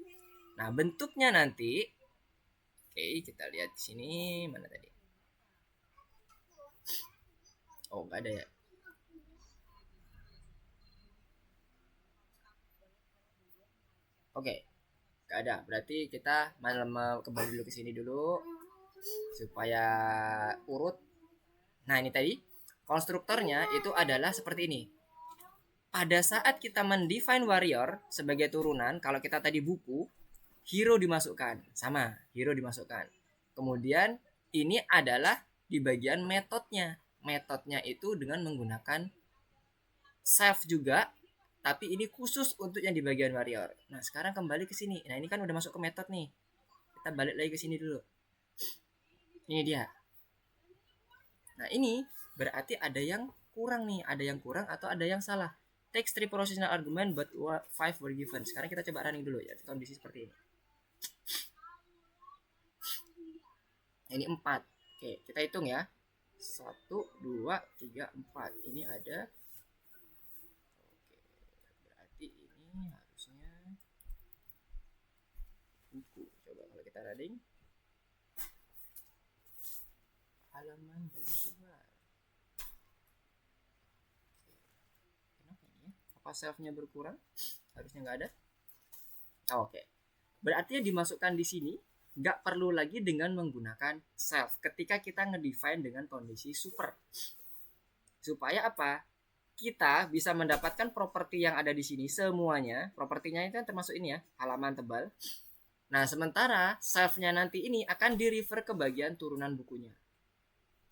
Speaker 1: Nah, bentuknya nanti, oke, kita lihat di sini mana tadi? Oh, nggak ada ya. Oke, nggak ada. Berarti kita kembali dulu ke sini dulu supaya urut. Nah, ini tadi konstruktornya itu adalah seperti ini. Pada saat kita mendefine warrior sebagai turunan, kalau kita tadi buku, hero dimasukkan. Sama, hero dimasukkan. Kemudian ini adalah di bagian metodenya. Metodenya itu dengan menggunakan self juga, tapi ini khusus untuk yang di bagian warrior. Nah, sekarang kembali ke sini. Nah, ini kan udah masuk ke metode nih. Kita balik lagi ke sini dulu. Ini dia. Nah, ini berarti ada yang kurang nih, ada yang kurang atau ada yang salah. Text three propositional argument but 5 were given. Sekarang kita coba running dulu ya, kondisi seperti ini. Ini 4. Oke, kita hitung ya. 1 2 3 4. Ini ada. Oke, berarti ini harusnya buku. Coba kalau kita running. Halaman dan tebal. Kenapa ini ya? Apa selfnya berkurang? Harusnya nggak ada. Oke. Berarti yang dimasukkan di sini nggak perlu lagi dengan menggunakan self ketika kita ngedefine dengan kondisi super. Supaya apa? Kita bisa mendapatkan properti yang ada di sini semuanya. Propertinya itu termasuk ini ya, halaman tebal. Nah, sementara self-nya nanti ini akan di-refer ke bagian turunan bukunya.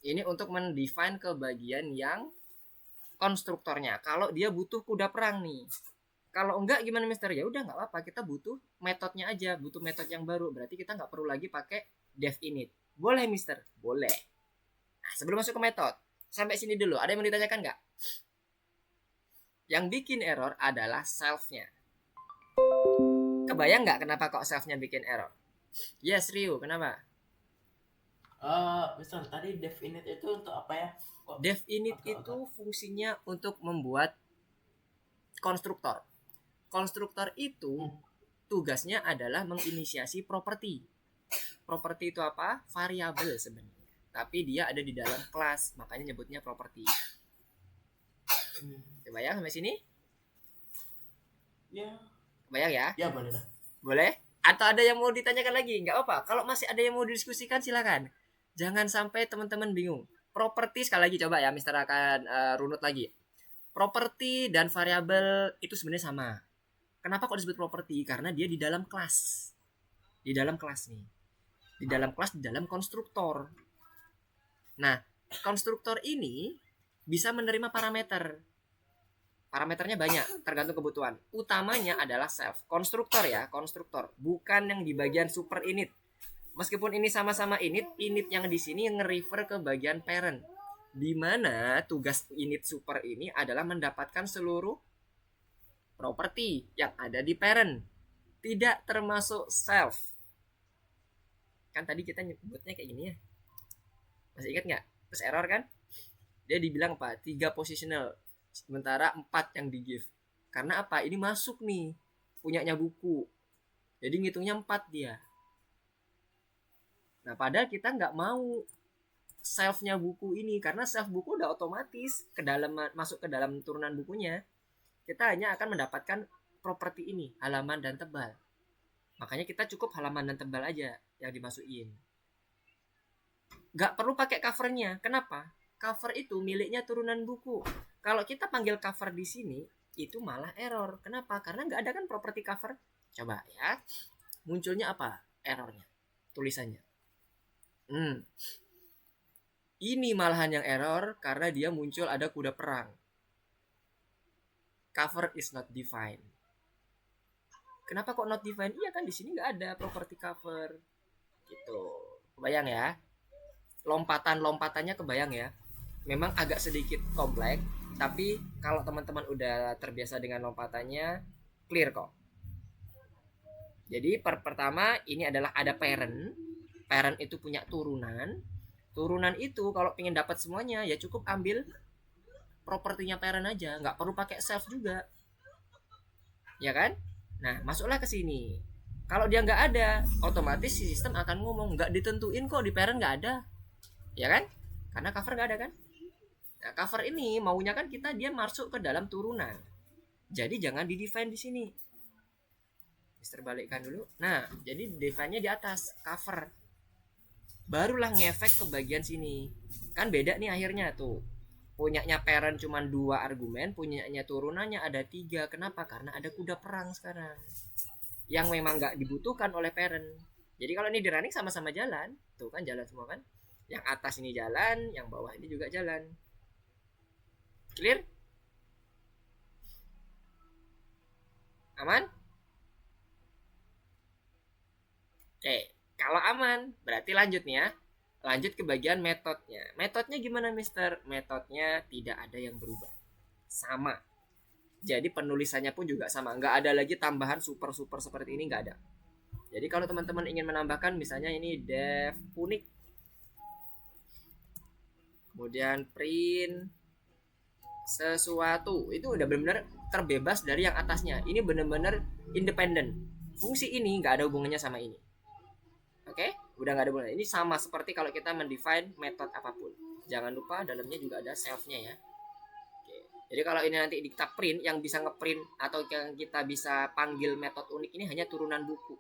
Speaker 1: Ini untuk mendefine ke bagian yang konstruktornya. Kalau dia butuh kuda perang nih. Kalau enggak gimana Mister? Ya udah nggak apa-apa. Kita butuh metodenya aja. Butuh metode yang baru. Berarti kita nggak perlu lagi pakai def init. Boleh Mister? Boleh. Nah, sebelum masuk ke metode, sampai sini dulu. Ada yang mau ditanyakan nggak? Yang bikin error adalah self-nya. Kebayang nggak kenapa kok self-nya bikin error? Yes, Rio, kenapa?
Speaker 3: Mister, tadi dev init itu untuk apa ya? Kok
Speaker 1: Dev init
Speaker 3: agak-agak-
Speaker 1: itu fungsinya untuk membuat konstruktor. Konstruktor itu tugasnya adalah menginisiasi properti. Properti itu apa? Variabel sebenarnya. Tapi dia ada di dalam kelas, makanya nyebutnya properti. Kebayang sampai sini?
Speaker 3: Ya,
Speaker 1: Kebayang ya?
Speaker 3: ya boleh dah.
Speaker 1: Boleh? Atau ada yang mau ditanyakan lagi? Nggak apa. Kalau masih ada yang mau didiskusikan silakan. Jangan sampai teman-teman bingung. Properti sekali lagi coba ya, Mister akan runut lagi. Properti dan variabel itu sebenarnya sama. Kenapa kok disebut properti? Karena dia di dalam kelas. Di dalam kelas nih. Di dalam kelas, di dalam konstruktor. Nah, konstruktor ini bisa menerima parameter. Parameternya banyak, tergantung kebutuhan. Utamanya adalah self. Konstruktor ya, konstruktor. Bukan yang di bagian super init. Meskipun ini sama-sama init yang di sini nge-refer ke bagian parent. Di mana tugas init super ini adalah mendapatkan seluruh properti yang ada di parent. Tidak termasuk self. Kan tadi kita nyebutnya kayak gini ya. Masih ingat nggak? Terus error kan? Dia dibilang apa? 3 positional. Sementara 4 yang di give. Karena apa? Ini masuk nih. Punyanya buku. Jadi ngitungnya 4 dia. Nah, padahal kita nggak mau self-nya buku ini. Karena self buku udah otomatis ke dalam, masuk ke dalam turunan bukunya. Kita hanya akan mendapatkan properti ini. Halaman dan tebal. Makanya kita cukup halaman dan tebal aja yang dimasukin. Nggak perlu pakai covernya. Kenapa? Cover itu miliknya turunan buku. Kalau kita panggil cover di sini, itu malah error. Kenapa? Karena nggak ada kan properti cover. Coba ya. Munculnya apa errornya? Tulisannya. Ini malahan yang error karena dia muncul ada kuda perang. Cover is not defined. Kenapa kok not defined? Iya kan di sini nggak ada properti cover. Gitu. Kebayang ya? Lompatan-lompatannya kebayang ya? Memang agak sedikit kompleks, tapi kalau teman-teman udah terbiasa dengan lompatannya, clear kok. Jadi pertama ini adalah ada parent. Parent itu punya turunan. Turunan itu kalau pengen dapat semuanya ya cukup ambil propertinya parent aja, nggak perlu pakai self juga. Ya kan? Nah, masuklah ke sini. Kalau dia nggak ada, otomatis si sistem akan ngomong nggak ditentuin kok di parent nggak ada. Ya kan? Karena cover nggak ada kan? Nah, cover ini maunya kan kita dia masuk ke dalam turunan. Jadi jangan di-define di sini. Mister balikkan dulu. Nah, jadi define-nya di atas, cover. Barulah ngefek ke bagian sini. Kan beda nih akhirnya tuh. Punyanya parent cuma 2 argumen, punyanya turunannya ada 3. Kenapa? Karena ada kuda perang sekarang. Yang memang nggak dibutuhkan oleh parent. Jadi kalau ini di running sama-sama jalan. Tuh kan jalan semua kan. Yang atas ini jalan, yang bawah ini juga jalan. Clear? Aman? Oke, kalau aman, berarti lanjut nih ya. Lanjut ke bagian metodenya. Metodenya gimana, Mister? Metodenya tidak ada yang berubah. Sama. Jadi penulisannya pun juga sama. Nggak ada lagi tambahan super-super seperti ini, nggak ada. Jadi kalau teman-teman ingin menambahkan, misalnya ini def unik. Kemudian print sesuatu, itu udah benar-benar terbebas dari yang atasnya. Ini benar-benar independen. Fungsi ini nggak ada hubungannya sama ini. Oke, udah nggak ada hubungannya. Ini sama seperti kalau kita mendefine metode apapun. Jangan lupa dalamnya juga ada self-nya ya. Oke. Jadi kalau ini nanti kita print, yang bisa ngeprint atau yang kita bisa panggil metode unik ini hanya turunan buku.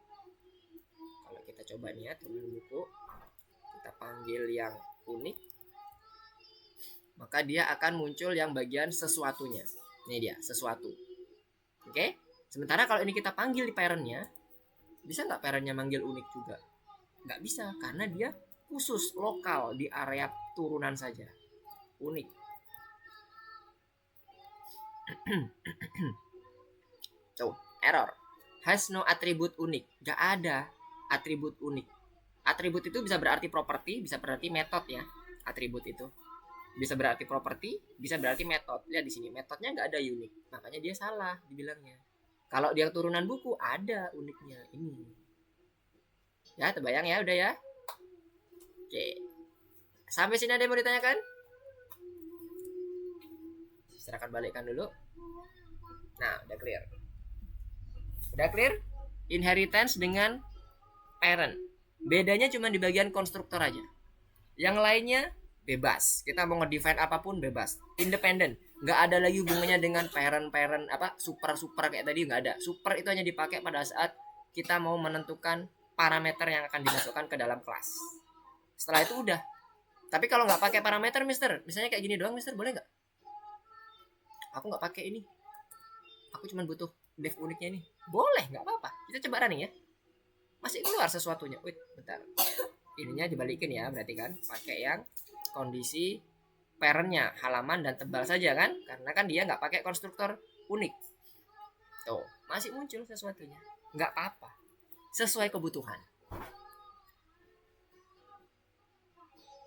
Speaker 1: Kalau kita coba nih ya, turunan buku, kita panggil yang unik, maka dia akan muncul yang bagian sesuatunya. Ini dia, sesuatu. Oke? Sementara kalau ini kita panggil di parentnya, bisa nggak parentnya manggil unik juga? Nggak bisa, karena dia khusus lokal di area turunan saja. Unik. Tuh, error. Has no attribute unik. Nggak ada atribut unik. Atribut itu bisa berarti properti, bisa berarti metode ya. Atribut itu bisa berarti properti, bisa berarti metode. Lihat di sini, metodenya nggak ada unik, makanya dia salah dibilangnya. Kalau dia turunan buku ada uniknya ini. Ya, terbayang ya, udah ya. Oke. Sampai sini ada yang mau ditanyakan? Silakan balikkan dulu. Nah, udah clear. Udah clear? Inheritance dengan parent. Bedanya cuma di bagian konstruktor aja. Yang lainnya bebas. Kita mau ngedefine apapun bebas. Independent. Nggak ada lagi hubungannya dengan parent apa super kayak tadi, nggak ada. Super itu hanya dipakai pada saat kita mau menentukan parameter yang akan dimasukkan ke dalam kelas. Setelah itu udah. Tapi kalau nggak pakai parameter, Mister, misalnya kayak gini doang, Mister, boleh nggak? Aku nggak pakai ini. Aku cuma butuh def uniknya ini. Boleh, nggak apa-apa. Kita coba running ya. Masih keluar sesuatunya. Wait, bentar. Ininya dibalikin ya, berarti kan pakai yang kondisi parentnya halaman dan tebal saja kan, karena kan dia nggak pakai konstruktor unik. Tuh, masih muncul sesuatunya. Nggak apa-apa. Sesuai kebutuhan.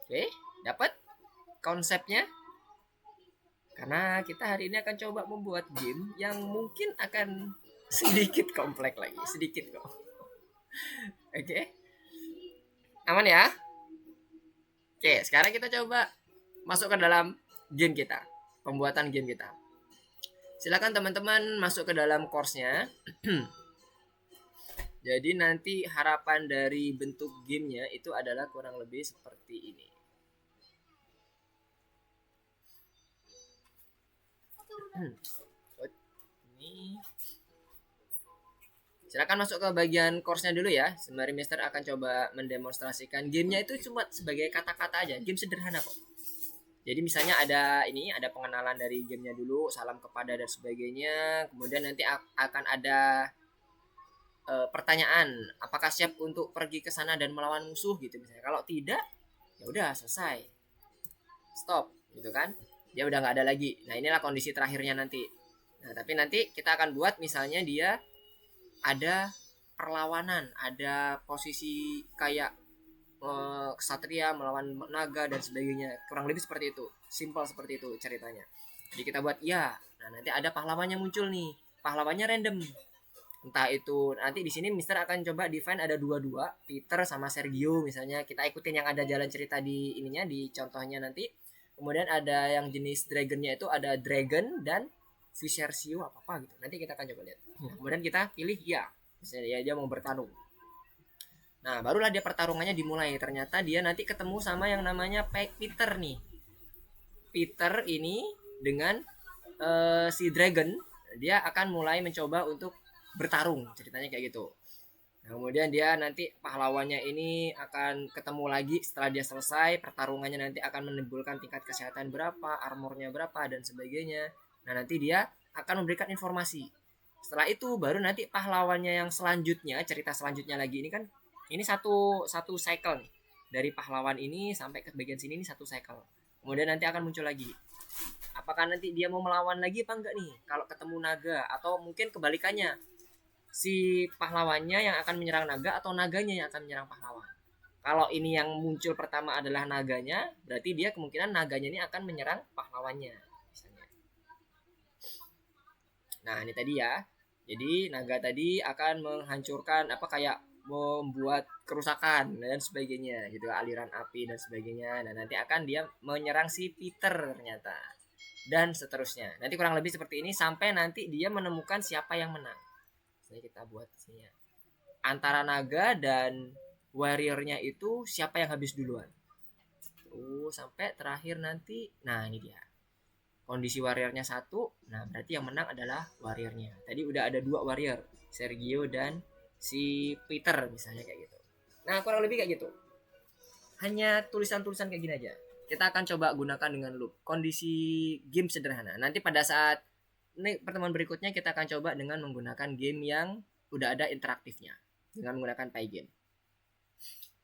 Speaker 1: Oke, dapat konsepnya? Karena kita hari ini akan coba membuat game yang mungkin akan sedikit kompleks lagi, sedikit kok. Oke. Aman ya? Oke, sekarang kita coba masuk ke dalam game kita, pembuatan game kita. Silakan teman-teman masuk ke dalam course-nya. Jadi nanti harapan dari bentuk gamenya itu adalah kurang lebih seperti ini. Ini. Silakan masuk ke bagian course-nya dulu ya. Sembari Mister akan coba mendemonstrasikan gamenya itu cuma sebagai kata-kata aja. Game sederhana kok. Jadi misalnya ada pengenalan dari gamenya dulu, salam kepada dan sebagainya. Kemudian nanti akan ada pertanyaan, apakah siap untuk pergi ke sana dan melawan musuh gitu misalnya. Kalau tidak, ya udah selesai, stop gitu kan. Dia udah nggak ada lagi. Nah inilah kondisi terakhirnya nanti. Nah tapi nanti kita akan buat misalnya dia ada perlawanan, ada posisi kayak kesatria melawan naga dan sebagainya, kurang lebih seperti itu, simpel seperti itu ceritanya. Jadi kita buat ya, nah nanti ada pahlawannya muncul nih, pahlawannya random, entah itu nanti di sini Mister akan coba define ada dua Peter sama Sergio misalnya, kita ikutin yang ada jalan cerita di ininya di contohnya nanti. Kemudian ada yang jenis dragonnya itu ada dragon dan Viscersio apa gitu, nanti kita akan coba lihat. Kemudian kita pilih ya, misalnya dia mau bertarung. Nah barulah dia pertarungannya dimulai. Ternyata dia nanti ketemu sama yang namanya Peter nih. Peter ini dengan si dragon, dia akan mulai mencoba untuk bertarung, ceritanya kayak gitu. Nah, kemudian dia nanti pahlawannya ini akan ketemu lagi setelah dia selesai pertarungannya, nanti akan menimbulkan tingkat kesehatan berapa, armornya berapa dan sebagainya. Nah nanti dia akan memberikan informasi. Setelah itu baru nanti pahlawannya yang selanjutnya, cerita selanjutnya lagi ini kan, ini satu cycle nih. Dari pahlawan ini sampai ke bagian sini ini satu cycle. Kemudian nanti akan muncul lagi. Apakah nanti dia mau melawan lagi apa enggak nih? Kalau ketemu naga, atau mungkin kebalikannya, si pahlawannya yang akan menyerang naga atau naganya yang akan menyerang pahlawan. Kalau ini yang muncul pertama adalah naganya, berarti dia kemungkinan naganya ini akan menyerang pahlawannya misalnya. Nah ini tadi ya. Jadi naga tadi akan menghancurkan apa, kayak membuat kerusakan dan sebagainya gitu, aliran api dan sebagainya. Dan nanti akan dia menyerang si Peter ternyata, dan seterusnya. Nanti kurang lebih seperti ini sampai nanti dia menemukan siapa yang menang. Saya kita buat sini ya. Antara naga dan warriornya itu siapa yang habis duluan. Sampai terakhir nanti. Nah ini dia. Kondisi warriornya satu. Nah berarti yang menang adalah warriornya. Tadi udah ada dua warrior, Sergio dan si Peter misalnya kayak gitu. Nah kurang lebih kayak gitu. Hanya tulisan-tulisan kayak gini aja. Kita akan coba gunakan dengan loop. Kondisi game sederhana. Nanti pada saat ini pertemuan berikutnya kita akan coba dengan menggunakan game yang udah ada interaktifnya, dengan menggunakan Pygame.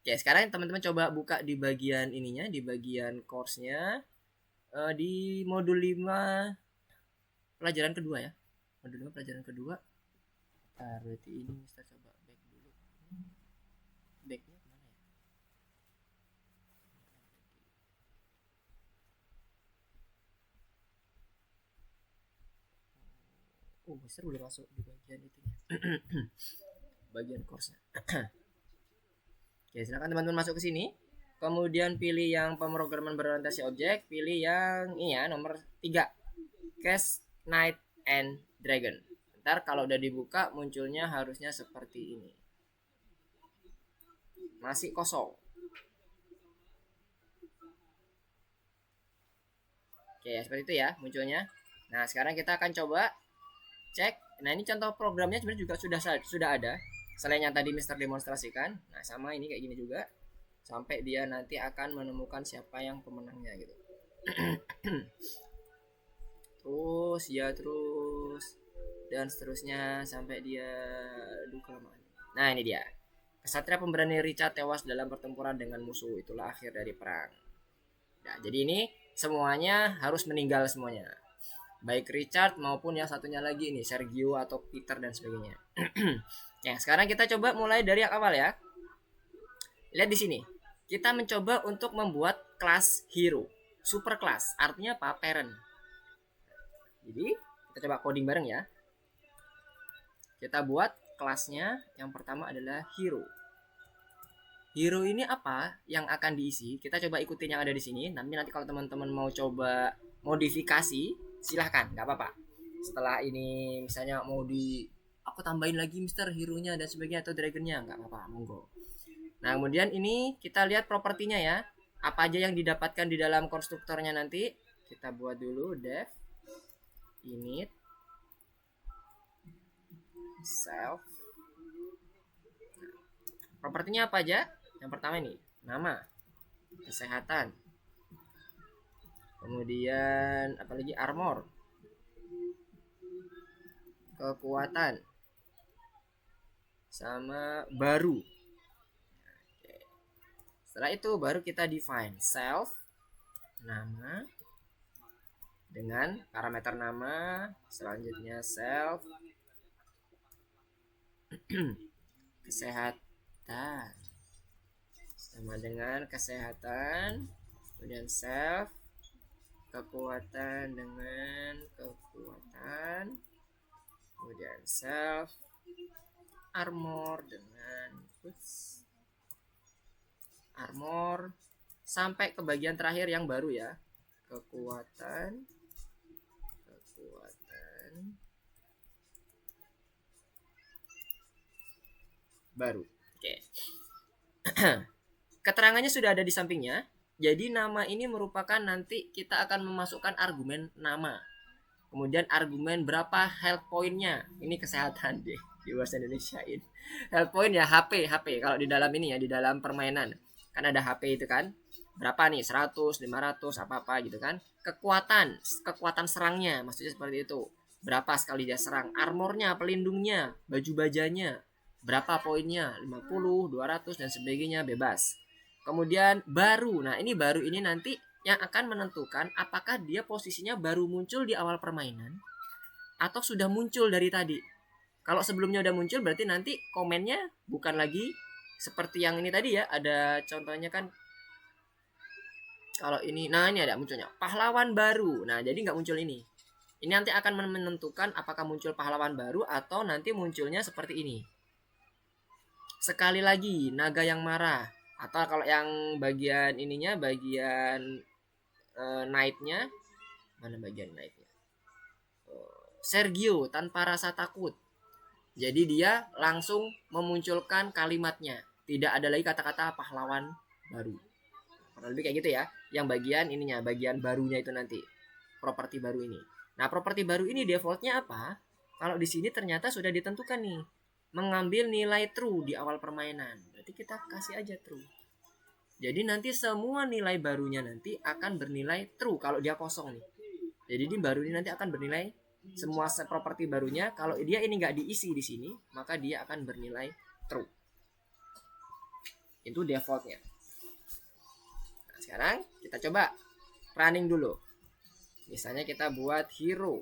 Speaker 1: Oke, sekarang teman-teman coba buka di bagian ininya, di bagian course-nya, di modul 5 pelajaran kedua ya. Modul 5 pelajaran kedua. Berarti ini kita coba back dulu. Backnya kemana ya? Mister udah masuk di bagian itunya. Bagian course-nya. Oke, silakan teman-teman masuk ke sini. Kemudian pilih yang pemrograman berorientasi objek, pilih yang ini ya, nomor 3. Cast Knight and Dragon. Ntar kalau udah dibuka munculnya harusnya seperti ini. Masih kosong. Oke, seperti itu ya munculnya. Nah, sekarang kita akan coba cek. Nah, ini contoh programnya sebenarnya juga sudah ada. Selain yang tadi Mister demonstrasikan. Nah, sama ini kayak gini juga. Sampai dia nanti akan menemukan siapa yang pemenangnya gitu. Terus ya terus dan seterusnya sampai dia kelamaan. Nah, ini dia. Kesatria pemberani Richard tewas dalam pertempuran dengan musuh. Itulah akhir dari perang. Nah, jadi ini semuanya harus meninggal semuanya. Baik Richard maupun yang satunya lagi ini Sergio atau Peter dan sebagainya. Ya, sekarang kita coba mulai dari yang awal ya. Lihat di sini. Kita mencoba untuk membuat kelas hero. Super class. Artinya apa? Parent. Jadi, kita coba coding bareng ya. Kita buat kelasnya. Yang pertama adalah hero. Hero ini apa yang akan diisi? Kita coba ikutin yang ada di sini. Nanti kalau teman-teman mau coba modifikasi, silahkan, nggak apa-apa. Setelah ini misalnya mau aku tambahin lagi Mister hero-nya dan sebagainya atau dragonnya, nggak apa-apa, monggo. Nah, kemudian ini kita lihat propertinya ya. Apa aja yang didapatkan di dalam konstruktornya nanti. Kita buat dulu def init self. Propertinya apa aja? Yang pertama ini, nama, kesehatan. Kemudian apalagi armor, kekuatan, sama baru. Oke. Setelah itu baru kita define self, nama, dengan parameter nama. Selanjutnya self, kesehatan, sama dengan kesehatan. Kemudian self, kekuatan dengan kekuatan. Kemudian self, armor dengan armor, sampai ke bagian terakhir yang baru ya, kekuatan baru. Oke. Keterangannya sudah ada di sampingnya. Jadi nama ini merupakan nanti kita akan memasukkan argumen nama. Kemudian argumen berapa health point-nya. Ini kesehatan deh di bahasa Indonesiain. Health point ya HP. Kalau di dalam ini ya, di dalam permainan. Kan ada HP itu kan. Berapa nih? 100, 500, apa-apa gitu kan. Kekuatan serangnya. Maksudnya seperti itu. Berapa sekali dia serang. Armornya, pelindungnya, baju bajanya. Berapa poinnya? 50, 200 dan sebagainya, bebas. Kemudian baru. Nah, ini baru ini nanti yang akan menentukan apakah dia posisinya baru muncul di awal permainan atau sudah muncul dari tadi. Kalau sebelumnya udah muncul berarti nanti komennya bukan lagi seperti yang ini tadi ya. Ada contohnya kan. Kalau ini, nah ini ada munculnya pahlawan baru. Nah, jadi nggak muncul ini. Ini nanti akan menentukan apakah muncul pahlawan baru atau nanti munculnya seperti ini. Sekali lagi, naga yang marah. Atau kalau yang bagian ininya, bagian knight-nya, mana bagian knight-nya? Sergio tanpa rasa takut. Jadi dia langsung memunculkan kalimatnya. Tidak ada lagi kata-kata pahlawan baru. Kurang lebih kayak gitu ya. Yang bagian ininya, bagian barunya itu nanti. Properti baru ini. Nah, properti baru ini defaultnya apa? Kalau di sini ternyata sudah ditentukan nih. Mengambil nilai true di awal permainan. Berarti kita kasih aja true. Jadi nanti semua nilai barunya nanti akan bernilai true kalau dia kosong nih. Jadi di baru ini nanti akan bernilai semua properti barunya. Kalau dia ini nggak diisi di sini, maka dia akan bernilai true. Itu defaultnya. Nah, sekarang kita coba running dulu. Misalnya kita buat hero.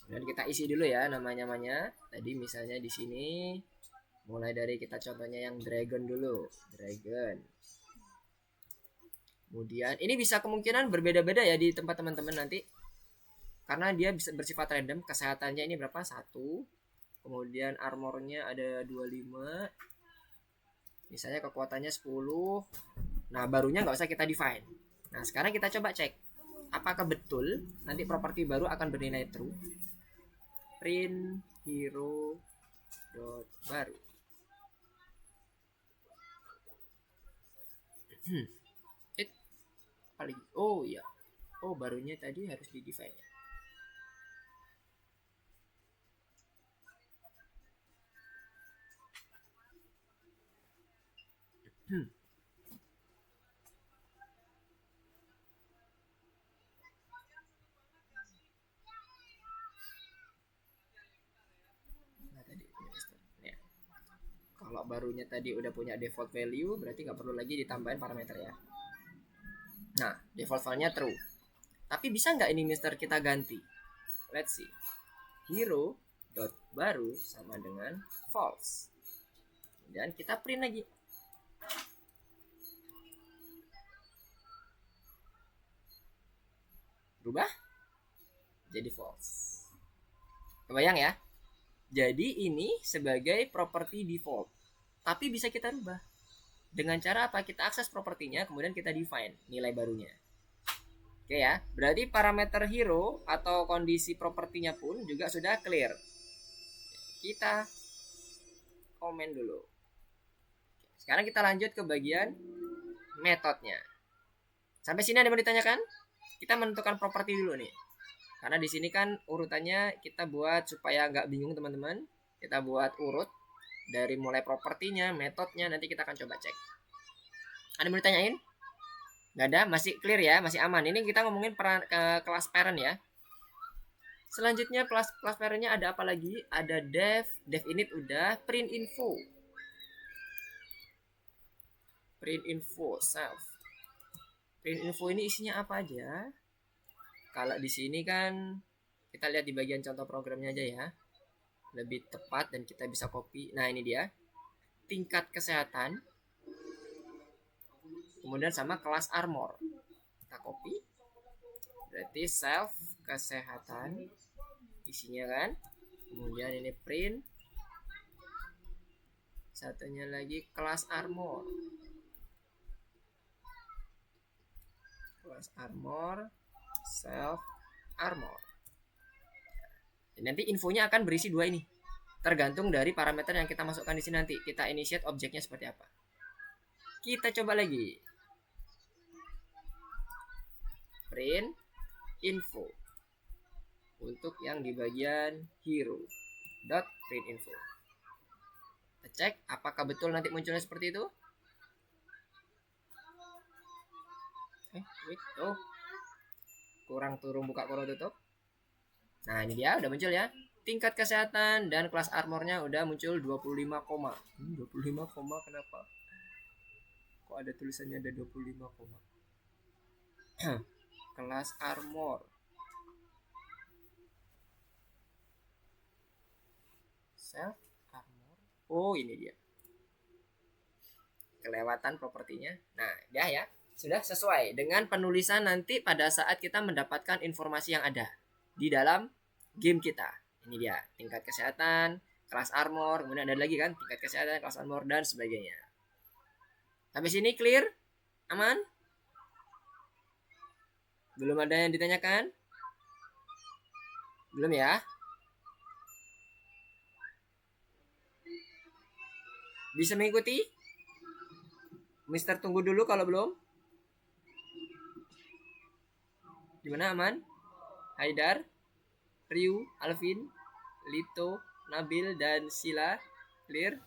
Speaker 1: Dan kita isi dulu ya namanya. Tadi misalnya di sini mulai dari kita contohnya yang dragon dulu. Dragon. Kemudian ini bisa kemungkinan berbeda-beda ya di tempat teman-teman nanti. Karena dia bisa bersifat random. Kesehatannya ini berapa? 1. Kemudian armornya ada 25. Misalnya kekuatannya 10. Nah, barunya nggak usah kita define. Nah, sekarang kita coba cek apakah betul nanti properti baru akan bernilai true. Print hero dot baru. Apa lagi? Oh iya. Oh, barunya tadi harus di define ya. Nah, tadi ya. Kalau barunya tadi udah punya default value, berarti nggak perlu lagi ditambahin parameter ya. Nah, default value-nya true. Tapi bisa nggak ini Mister kita ganti? Let's see. Hero dot baru sama dengan false. Dan kita print lagi. Berubah jadi false. Kebayang ya? Jadi ini sebagai property default. Tapi bisa kita rubah. Dengan cara apa? Kita akses propertinya, kemudian kita define nilai barunya. Oke ya, berarti parameter hero atau kondisi propertinya pun juga sudah clear. Kita komen dulu. Sekarang kita lanjut ke bagian metodenya. Sampai sini ada yang mau ditanyakan? Kita menentukan properti dulu nih. Karena di sini kan urutannya kita buat supaya nggak bingung teman-teman. Kita buat urut dari mulai propertinya, metodenya, nanti kita akan coba cek. Ada yang mau ditanyain? Nggak ada, masih clear ya, masih aman. Ini kita ngomongin kelas parent ya. Selanjutnya kelas parentnya ada apa lagi? Ada dev init udah, print info, self. Print info ini isinya apa aja? Kalau di sini kan kita lihat di bagian contoh programnya aja ya. Lebih tepat dan kita bisa copy. Nah, ini dia. Tingkat kesehatan. Kemudian sama kelas armor. Kita copy. Berarti self kesehatan isinya kan. Kemudian ini print. Satunya lagi kelas armor. Kelas armor, self armor. Nanti infonya akan berisi dua ini. Tergantung dari parameter yang kita masukkan di sini nanti. Kita initiate objeknya seperti apa. Kita coba lagi. Print info untuk yang di bagian hero dot print info. Kita cek apakah betul nanti munculnya seperti itu. Wait, oh kurang turun buka kurang tutup. Nah, ini dia udah muncul ya. Tingkat kesehatan dan kelas armornya udah muncul 25, 25, kenapa? Kok ada tulisannya ada 25, kelas armor. Self armor. Oh, ini dia. Kelewatan propertinya. Nah, dah ya. Sudah sesuai dengan penulisan nanti pada saat kita mendapatkan informasi yang ada di dalam game kita. Ini dia, tingkat kesehatan, kelas armor, kemudian ada lagi kan tingkat kesehatan, kelas armor dan sebagainya. Sampai sini clear? Aman? Belum ada yang ditanyakan? Belum ya? Bisa mengikuti? Mister tunggu dulu kalau belum. Gimana, aman? Haidar, Ryu, Alvin, Lito, Nabil, dan Sila. Clear?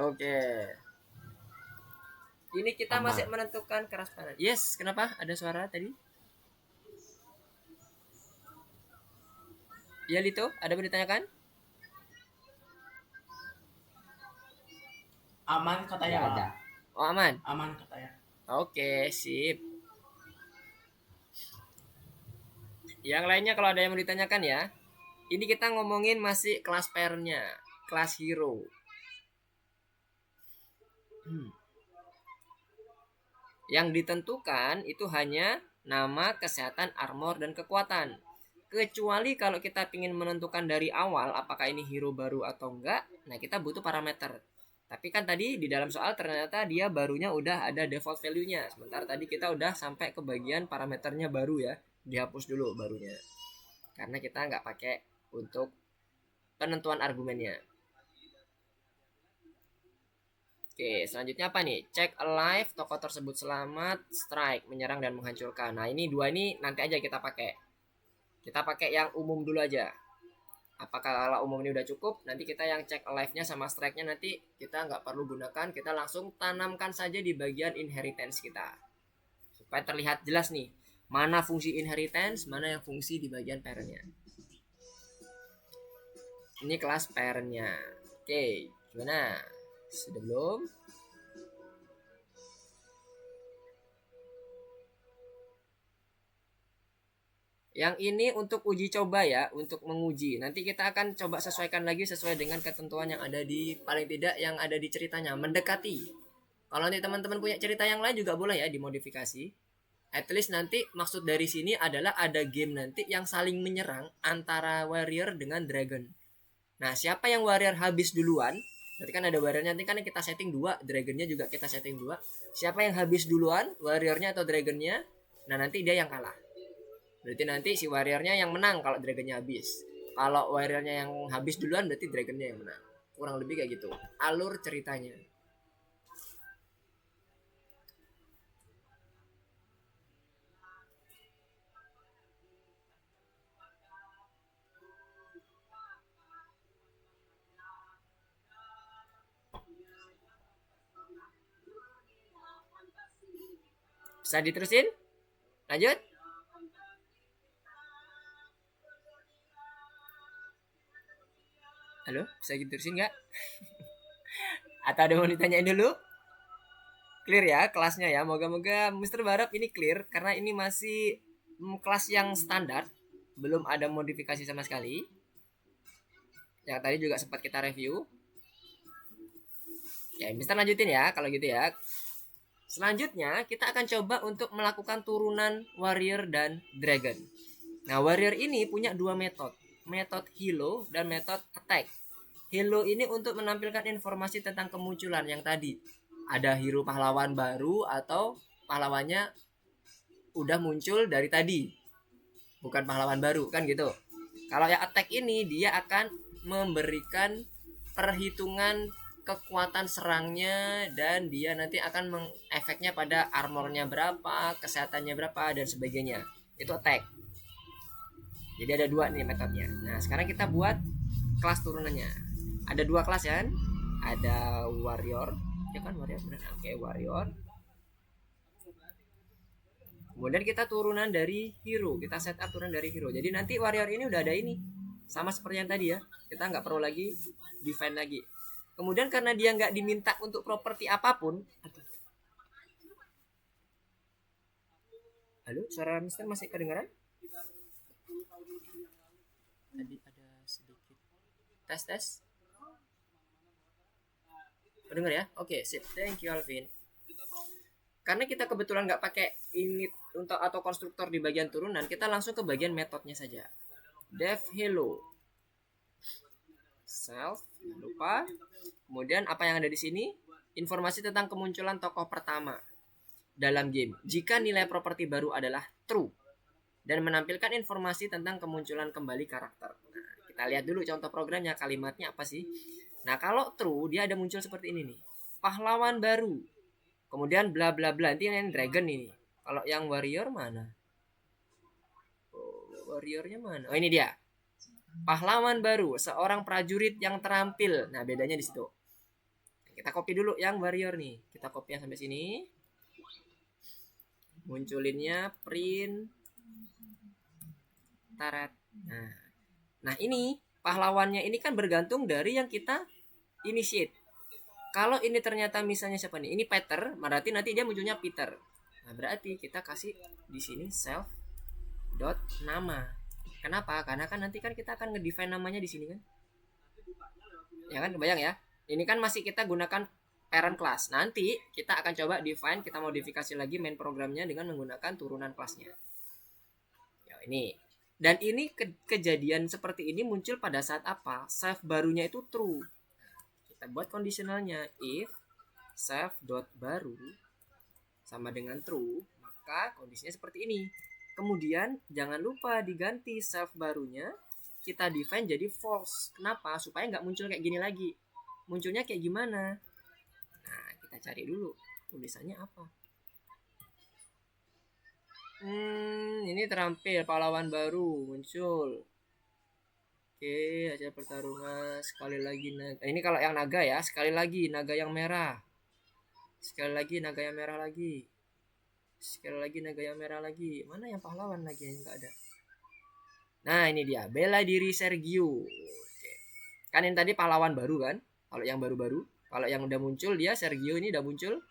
Speaker 1: Oke. Ini kita masih menentukan keras panas. Yes, kenapa? Ada suara tadi? Ya, Lito, ada yang ditanyakan?
Speaker 3: Aman katanya.
Speaker 2: Ada.
Speaker 1: Oh, aman?
Speaker 3: Aman katanya.
Speaker 1: Oke, sip. Yang lainnya kalau ada yang mau ditanyakan ya. Ini kita ngomongin masih kelas parentnya, kelas hero. Yang ditentukan itu hanya nama, kesehatan, armor, dan kekuatan. Kecuali kalau kita ingin menentukan dari awal apakah ini hero baru atau enggak, nah kita butuh parameter.
Speaker 4: Tapi kan tadi di dalam soal ternyata dia barunya udah ada default value-nya. Sementara tadi kita udah sampai ke bagian parameternya baru ya. Dihapus dulu barunya. Karena kita nggak pakai untuk penentuan argumennya. Oke, selanjutnya apa nih? Check alive, tokoh tersebut selamat, strike, menyerang dan menghancurkan. Nah, ini dua ini nanti aja kita pakai. Kita pakai yang umum dulu aja. Apakah kalau umum ini udah cukup, nanti kita yang check alive-nya sama strike-nya nanti kita nggak perlu gunakan, kita langsung tanamkan saja di bagian inheritance kita. Supaya terlihat jelas nih, mana fungsi inheritance, mana yang fungsi di bagian parent-nya. Ini kelas parent-nya. Oke, gimana? Sudah belum? Yang ini untuk uji coba ya, untuk menguji. Nanti kita akan coba sesuaikan lagi sesuai dengan ketentuan yang ada di, paling tidak yang ada di ceritanya, mendekati. Kalau nanti teman-teman punya cerita yang lain juga boleh ya dimodifikasi. At least nanti maksud dari sini adalah ada game nanti yang saling menyerang antara warrior dengan dragon. Nah, siapa yang warrior habis duluan? Berarti kan ada warriornya, nanti kan kita setting 2, dragonnya juga kita setting 2. Siapa yang habis duluan, warriornya atau dragonnya? Nah, nanti dia yang kalah. Berarti nanti si warriornya yang menang kalau dragonnya habis. Kalau warriornya yang habis duluan berarti dragonnya yang menang. Kurang lebih kayak gitu alur ceritanya. Bisa diterusin? Lanjut? Halo, bisa diterusin nggak? Atau ada mau ditanyain dulu? Clear ya kelasnya ya. Moga-moga Mr. Barap ini clear karena ini masih kelas yang standar, belum ada modifikasi sama sekali. Yang tadi juga sempat kita review. Ya, Mr. lanjutin ya kalau gitu ya. Selanjutnya kita akan coba untuk melakukan turunan warrior dan dragon. Nah, warrior ini punya dua metode. Metode hero dan metode attack. Hero ini untuk menampilkan informasi tentang kemunculan yang tadi. Ada hero pahlawan baru atau pahlawannya udah muncul dari tadi. Bukan pahlawan baru kan gitu. Kalau yang attack ini dia akan memberikan perhitungan kekuatan serangnya dan dia nanti akan mengefeknya pada armornya berapa, kesehatannya berapa dan sebagainya. Itu attack. Jadi ada dua nih metodenya. Nah, sekarang kita buat kelas turunannya. Ada dua kelas kan? Ada warrior, ya kan warrior benar. Oke, warrior. Kemudian kita turunan dari hero. Kita setup turunan dari hero. Jadi nanti warrior ini udah ada ini. Sama seperti yang tadi ya. Kita nggak perlu lagi define lagi. Kemudian karena dia nggak diminta untuk properti apapun. Halo, suara Mister masih kedengaran? Tadi ada sedikit tes. Dengar ya? Oke, sip. Thank you Alvin. Karena kita kebetulan nggak pakai init untuk atau konstruktor di bagian turunan, kita langsung ke bagian metodenya saja. Dev hello self, jangan lupa. Kemudian apa yang ada di sini? Informasi tentang kemunculan tokoh pertama dalam game. Jika nilai properti baru adalah true dan menampilkan informasi tentang kemunculan kembali karakter. Nah, kita lihat dulu contoh programnya, kalimatnya apa sih? Nah, kalau true dia ada muncul seperti ini nih. Pahlawan baru. Kemudian bla bla bla. Nanti yang dragon ini. Kalau yang warrior mana? Oh, warriornya mana? Oh, ini dia. Pahlawan baru, seorang prajurit yang terampil. Nah, bedanya di situ. Kita copy dulu yang warrior nih. Kita copy yang sampai sini. Munculinnya print tarat. Nah ini pahlawannya ini kan bergantung dari yang kita initiate. Kalau ini ternyata misalnya siapa nih? Ini Peter, berarti nanti dia munculnya Peter. Nah, berarti kita kasih di sini self dot nama. Kenapa? Karena kan nanti kan kita akan ngedefine namanya di sini kan. Ya kan, kebayang ya? Ini kan masih kita gunakan parent class. Nanti kita akan coba define, kita modifikasi lagi main programnya dengan menggunakan turunan kelasnya. Ya, ini. Dan ini kejadian seperti ini muncul pada saat apa? Self barunya itu true. kita buat kondisionalnya. If self dot baru sama dengan true, maka kondisinya seperti ini. Kemudian jangan lupa diganti self barunya, kita define jadi false. Kenapa? Supaya nggak muncul kayak gini lagi. Munculnya kayak gimana? Nah, kita cari dulu tulisannya apa. Ini terampil pahlawan baru muncul. Oke, hasil pertarungan sekali lagi naga. Ini kalau yang naga ya, sekali lagi naga yang merah. Sekali lagi naga yang merah lagi. Sekali lagi naga yang merah lagi. Mana yang pahlawan lagi yang enggak ada? Nah, ini dia, bela diri Sergio. Oke. Kan yang tadi pahlawan baru kan? Kalau yang baru-baru, kalau yang udah muncul dia Sergio ini udah muncul,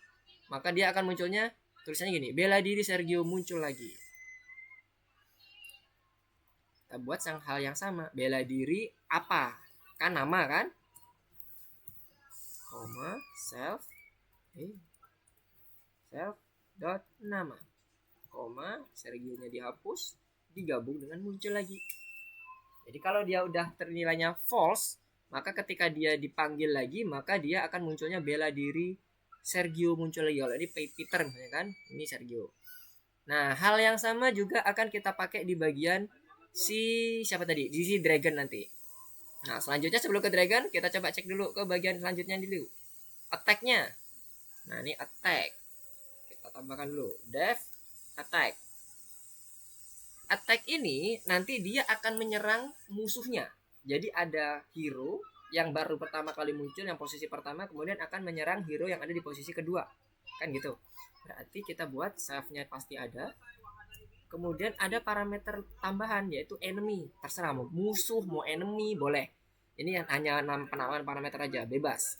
Speaker 4: maka dia akan munculnya tulisannya gini, bela diri Sergio muncul lagi. Kita buat hal yang sama, bela diri apa? Kan nama kan? Koma self self dot nama, koma Sergio-nya dihapus, digabung dengan muncul lagi. Jadi kalau dia udah ternilainya false, maka ketika dia dipanggil lagi, maka dia akan munculnya bela diri Sergio muncul lagi. Kalau ini Peter misalnya kan, ini Sergio. Nah, hal yang sama juga akan kita pakai di bagian si siapa tadi? Di si dragon nanti. Nah, selanjutnya sebelum ke dragon, kita coba cek dulu ke bagian selanjutnya dulu. Attack-nya. Nah, ini attack. Kita tambahkan dulu def attack. Attack ini nanti dia akan menyerang musuhnya. Jadi ada hero yang baru pertama kali muncul yang posisi pertama, kemudian akan menyerang hero yang ada di posisi kedua. Kan gitu. Berarti kita buat save-nya pasti ada. Kemudian ada parameter tambahan yaitu enemy. Terserah mau musuh, mau enemy, boleh. Ini yang hanya penamaan parameter aja, bebas.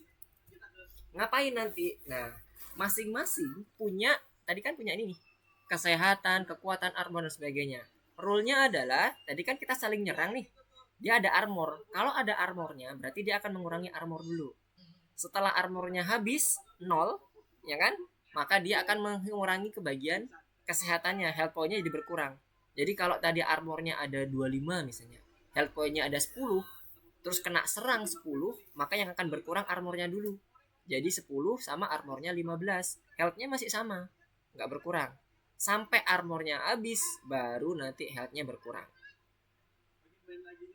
Speaker 4: Ngapain nanti? Nah, masing-masing punya, tadi kan punya ini nih, kesehatan, kekuatan, armor dan sebagainya. Rule-nya adalah tadi kan kita saling nyerang nih. Dia ada armor. Kalau ada armornya berarti dia akan mengurangi armor dulu. Setelah armornya habis 0, ya kan? Maka dia akan mengurangi ke bagian kesehatannya, health point-nya jadi berkurang. Jadi kalau tadi armornya ada 25 misalnya, health point-nya ada 10, terus kena serang 10, maka yang akan berkurang armornya dulu. Jadi 10 sama armornya 15. Health-nya masih sama, nggak berkurang. Sampai armornya habis, baru nanti health-nya berkurang.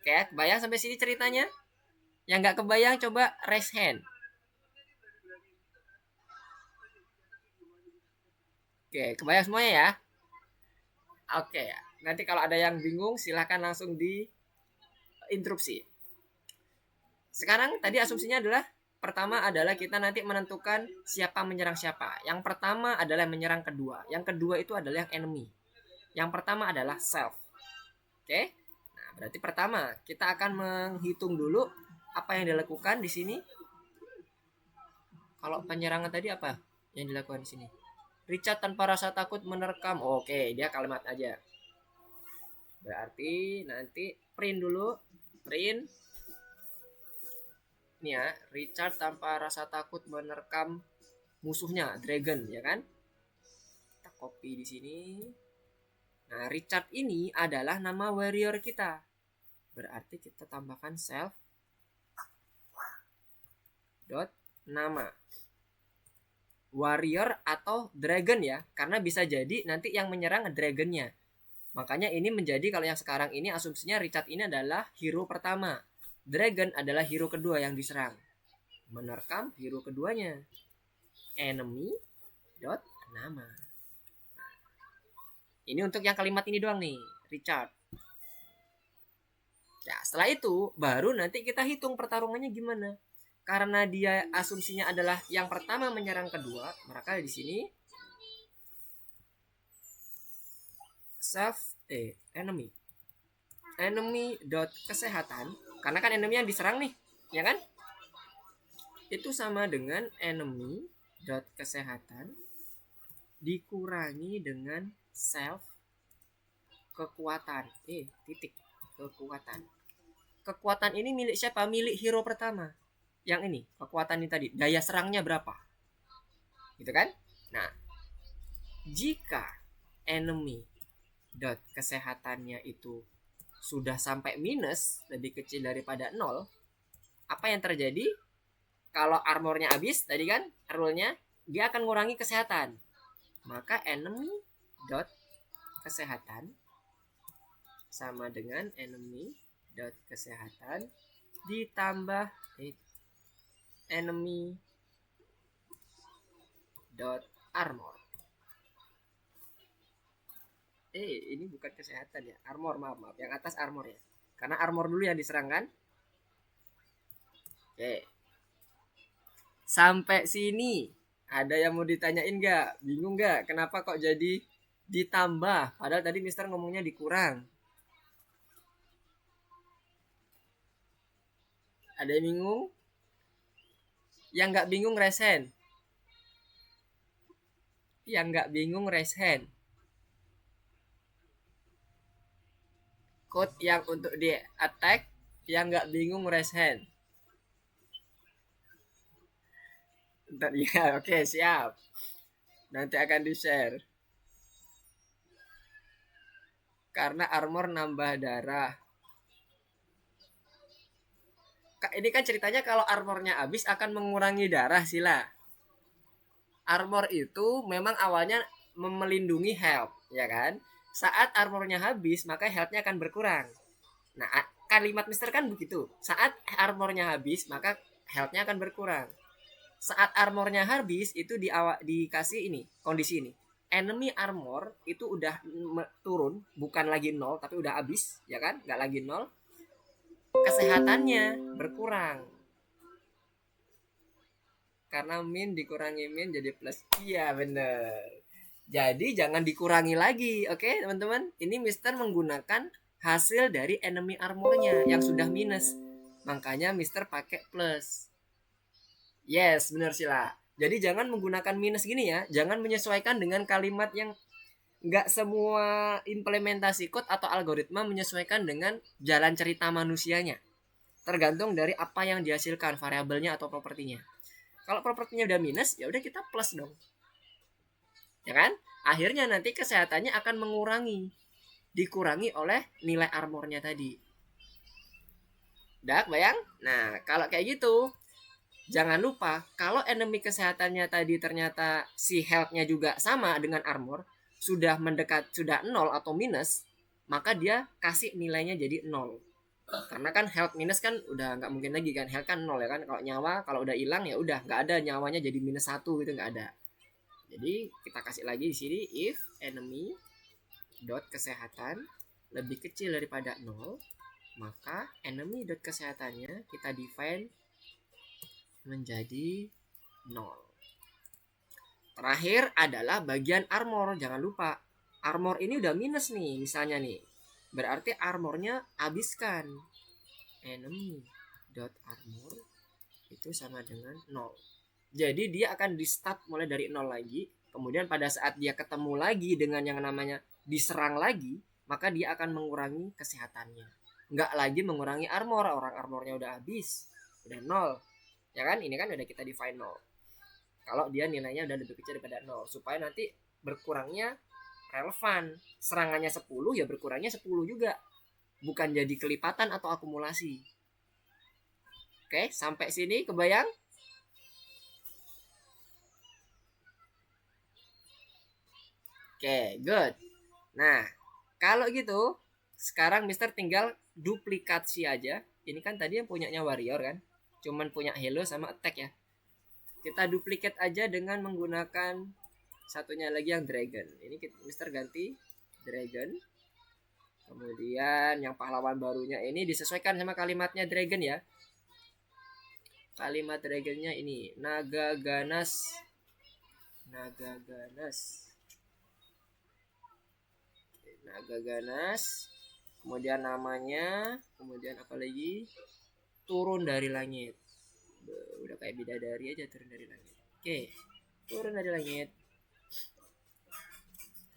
Speaker 4: Oke, kebayang sampai sini ceritanya? Yang nggak kebayang coba raise hand. Oke, kebayang semuanya ya? Oke, nanti kalau ada yang bingung silahkan langsung diinterupsi. Sekarang tadi asumsinya adalah pertama adalah kita nanti menentukan siapa menyerang siapa. Yang pertama adalah menyerang kedua. Yang kedua itu adalah yang enemy. Yang pertama adalah self. Oke? Nah, berarti pertama kita akan menghitung dulu apa yang dilakukan di sini. Kalau penyerangan tadi apa yang dilakukan di sini? Richard tanpa rasa takut menerkam. Oke, dia kalimat aja. Berarti nanti print dulu. Print. Ini ya, Richard tanpa rasa takut menerkam musuhnya, dragon, ya kan? Kita copy di sini. Nah, Richard ini adalah nama warrior kita. Berarti kita tambahkan self dot nama. Warrior atau dragon ya, karena bisa jadi nanti yang menyerang dragonnya. Makanya ini menjadi kalau yang sekarang ini asumsinya Richard ini adalah hero pertama. Dragon adalah hero kedua yang diserang. Menerkam hero keduanya. Enemy dot nama. Nah, ini untuk yang kalimat ini doang nih, Richard. Ya, setelah itu baru nanti kita hitung pertarungannya gimana. Karena dia asumsinya adalah yang pertama menyerang kedua, maka di sini enemy dot kesehatan, karena kan enemy yang diserang nih, ya kan? Itu sama dengan enemy dot kesehatan dikurangi dengan self kekuatan. Kekuatan. Kekuatan ini milik siapa? Milik hero pertama. Yang ini, kekuatan ini tadi, daya serangnya berapa? Gitu kan? Nah, jika enemy dot kesehatannya itu sudah sampai minus, lebih kecil daripada 0, apa yang terjadi? kalau armornya habis tadi kan rule-nya dia akan ngurangi kesehatan. Maka enemy dot kesehatan sama dengan enemy dot kesehatan ditambah enemy dot armor. Ini bukan kesehatan ya, armor, maaf, yang atas armor ya, karena armor dulu yang diserang kan. Oke, sampai sini ada yang mau ditanyain nggak? Bingung nggak kenapa kok jadi ditambah padahal tadi Mister ngomongnya dikurang? Ada yang bingung? Yang nggak bingung raise hand. Yang nggak bingung raise hand. Code yang untuk di attack, yang nggak bingung raise hand. Bentar, ya, oke, siap. Nanti akan di-share. Karena armor nambah darah. Ini kan ceritanya kalau armornya habis akan mengurangi darah, Sila. Armor itu memang awalnya melindungi health, ya kan? Saat armornya habis, maka health-nya akan berkurang. Nah, kalimat Mister kan begitu. Saat armornya habis, maka health-nya akan berkurang. Saat armornya habis, itu dikasih ini, kondisi ini. Enemy armor itu udah turun, bukan lagi 0, tapi udah habis, ya kan? Nggak lagi 0. Kesehatannya berkurang. Karena min dikurangi min jadi plus. Iya, bener. Jadi jangan dikurangi lagi, oke teman-teman? Ini Mister menggunakan hasil dari enemy armornya yang sudah minus. Makanya Mister pakai plus. Yes, benar Sila. Jadi jangan menggunakan minus gini ya. Jangan menyesuaikan dengan kalimat yang nggak semua implementasi code atau algoritma menyesuaikan dengan jalan cerita manusianya. Tergantung dari apa yang dihasilkan, variabelnya atau propertinya. Kalau propertinya udah minus, ya udah kita plus dong. Ya kan? Akhirnya nanti kesehatannya akan dikurangi oleh nilai armornya tadi. Udah bayang? Nah, kalau kayak gitu, jangan lupa kalau enemy kesehatannya tadi ternyata si health-nya juga sama dengan armor, sudah mendekat, sudah 0 atau minus, maka dia kasih nilainya jadi 0. Karena kan health minus kan udah nggak mungkin lagi kan, health kan 0 ya kan. Kalau nyawa kalau udah hilang ya udah nggak ada nyawanya jadi minus 1 gitu, nggak ada. Jadi kita kasih lagi di sini if enemy dot kesehatan lebih kecil daripada 0, maka enemy dot kesehatannya kita define menjadi 0. Terakhir adalah bagian armor. Jangan lupa armor ini udah minus nih misalnya nih. Berarti armornya habiskan. Enemy dot armor itu sama dengan 0. Jadi dia akan di start mulai dari 0 lagi. Kemudian pada saat dia ketemu lagi dengan yang namanya diserang lagi, maka dia akan mengurangi kesehatannya. Nggak lagi mengurangi armor. Orang armornya udah habis, udah 0. Ya kan? Ini kan udah kita define 0. Kalau dia nilainya udah lebih kecil daripada 0, supaya nanti berkurangnya relevan. Serangannya 10 ya berkurangnya 10 juga. Bukan jadi kelipatan atau akumulasi. Oke, sampai sini kebayang? Oke, good. Nah, kalau gitu sekarang Mister tinggal duplikasi aja. Ini kan tadi yang punyanya warrior kan, cuman punya halo sama attack ya. Kita duplikat aja dengan menggunakan satunya lagi yang dragon. Ini Mister ganti dragon. Kemudian yang pahlawan barunya ini disesuaikan sama kalimatnya dragon ya. Kalimat dragonnya ini naga ganas. Naga ganas. Naga ganas. Kemudian namanya, kemudian apa lagi? Turun dari langit. Udah kayak bidadari aja, turun dari langit. Oke, turun dari langit.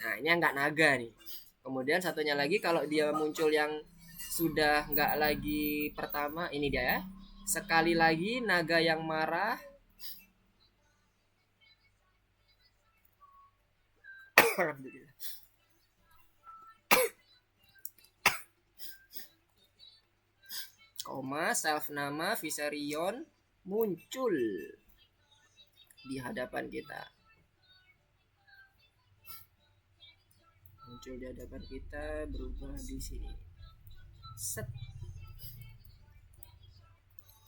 Speaker 4: Nah, ini nggak naga nih. Kemudian satunya lagi kalau dia muncul yang sudah nggak lagi pertama, ini dia ya. Sekali lagi naga yang marah. Alhamdulillah. Koma, self nama Viserion. muncul di hadapan kita. Muncul di hadapan kita, berubah di sini. Set.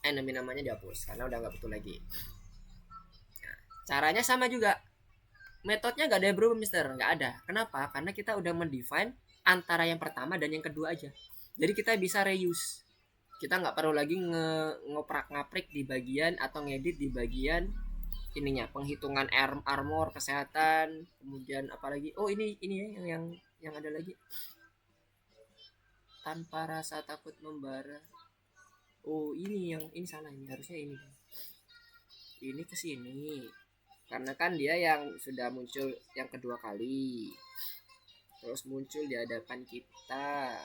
Speaker 4: Enemy namanya dihapus karena udah nggak butuh lagi. Nah, caranya sama juga. Metodenya nggak ada yang berubah, Mister. Nggak ada. Kenapa? Karena kita udah mendefine antara yang pertama dan yang kedua aja. Jadi kita bisa reuse. Kita nggak perlu lagi ngoprak-ngaprik di bagian atau ngedit di bagian ininya, penghitungan armor, kesehatan, kemudian apalagi. Oh, ini ya, yang ada lagi. Tanpa rasa takut membara. Oh, ini salah, ini harusnya ini. Ini ke sini. Karena kan dia yang sudah muncul yang kedua kali. Terus muncul di hadapan kita.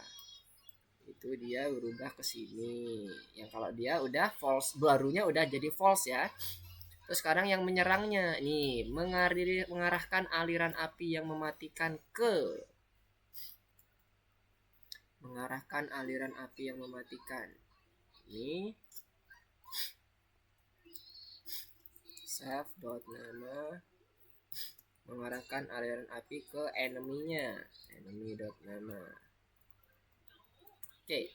Speaker 4: Itu dia berubah ke sini. Yang kalau dia udah false, barunya udah jadi false ya. Terus sekarang yang menyerangnya nih, mengarahkan aliran api yang mematikan ke. Mengarahkan aliran api yang mematikan. Ini self.nama mengarahkan aliran api ke enemy-nya. Enemy.nama. Oke.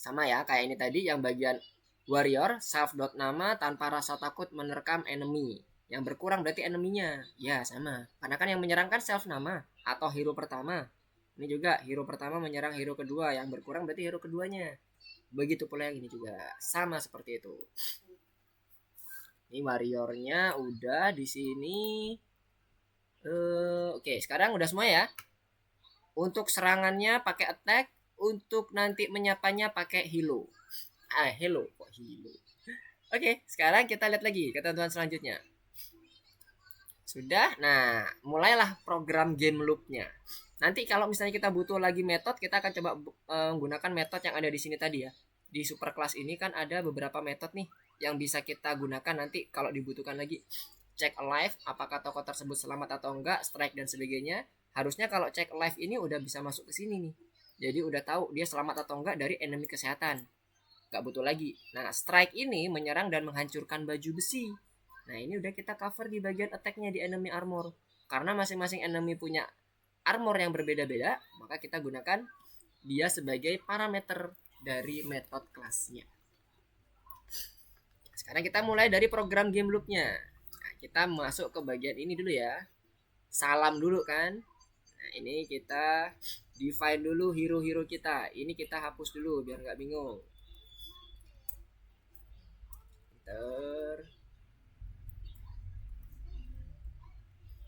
Speaker 4: Sama ya kayak ini tadi yang bagian warrior self.nama tanpa rasa takut menerkam enemy. Yang berkurang berarti enemy-nya. Ya, sama. Karena kan yang menyerang kan self nama atau hero pertama. Ini juga hero pertama menyerang hero kedua, yang berkurang berarti hero keduanya. Begitu pula yang ini juga. Sama seperti itu. Ini warriornya udah di sini. Oke, sekarang udah semua ya. Untuk serangannya pakai attack, untuk nanti menyapanya pakai hilo. Hello kok hilo. Oke, sekarang kita lihat lagi ketentuan selanjutnya. Sudah. Nah, mulailah program game loop-nya. Nanti kalau misalnya kita butuh lagi metode, kita akan coba menggunakan metode yang ada di sini tadi ya. Di super class ini kan ada beberapa metode nih yang bisa kita gunakan nanti kalau dibutuhkan lagi. Check alive, apakah tokoh tersebut selamat atau enggak, strike dan sebagainya. Harusnya kalau check alive ini udah bisa masuk ke sini nih. Jadi udah tahu dia selamat atau enggak dari enemy kesehatan. Gak butuh lagi. Nah, strike ini menyerang dan menghancurkan baju besi. Nah, ini udah kita cover di bagian attack-nya di enemy armor. Karena masing-masing enemy punya armor yang berbeda-beda, maka kita gunakan dia sebagai parameter dari metode kelasnya. Sekarang kita mulai dari program game loop-nya. Nah, kita masuk ke bagian ini dulu ya. Salam dulu kan. Nah, ini kita define dulu hero-hero kita. Ini kita hapus dulu biar nggak bingung.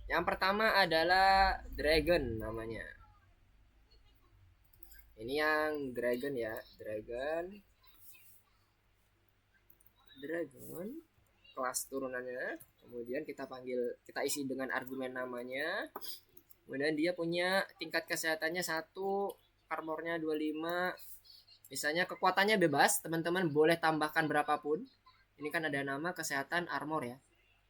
Speaker 4: Yang pertama adalah Dragon namanya. Ini yang Dragon ya, Dragon kelas turunannya. Kemudian kita isi dengan argumen namanya. Kemudian dia punya tingkat kesehatannya 1, armornya 25. Misalnya kekuatannya bebas, teman-teman boleh tambahkan berapapun. Ini kan ada nama kesehatan armor ya.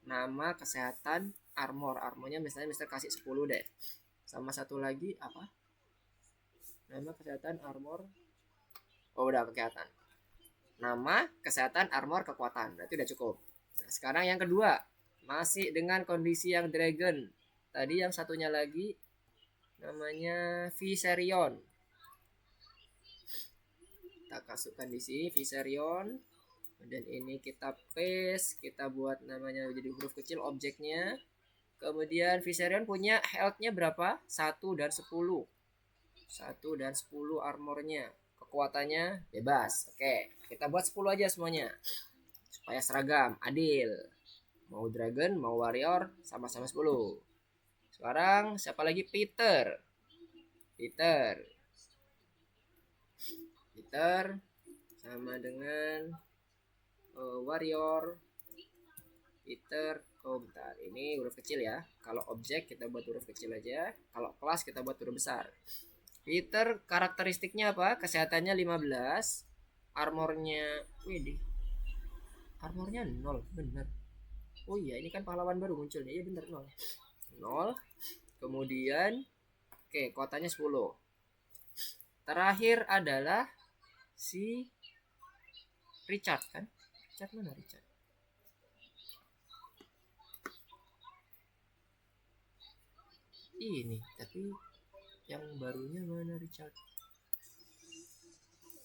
Speaker 4: Nama kesehatan armornya misalnya Mister kasih 10 deh. Sama satu lagi apa? Nama kesehatan armor. Oh, udah kelihatan. Nama kesehatan armor kekuatan. Berarti udah cukup. Nah, sekarang yang kedua, masih dengan kondisi yang Dragon. Tadi yang satunya lagi namanya Viserion. Kita masukkan di sini Viserion. Dan ini kita paste, kita buat namanya jadi huruf kecil objeknya. Kemudian Viserion punya health-nya berapa? 1 dan 10. 1 dan 10 armornya. Kekuatannya bebas. Oke, kita buat 10 aja semuanya. Supaya seragam, adil. Mau Dragon, mau Warrior, sama-sama 10. Sekarang siapa lagi? Peter sama dengan Warrior. Peter. Oh bentar, ini huruf kecil ya. Kalau objek kita buat huruf kecil aja. Kalau kelas kita buat huruf besar. Peter karakteristiknya apa? Kesehatannya 15. Armornya, armornya 0, bener. Oh iya, ini kan pahlawan baru munculnya. Iya bener 0. Kemudian kuotanya 10. Terakhir adalah si Richard kan? Richard mana Richard? Ini, tapi yang barunya mana Richard?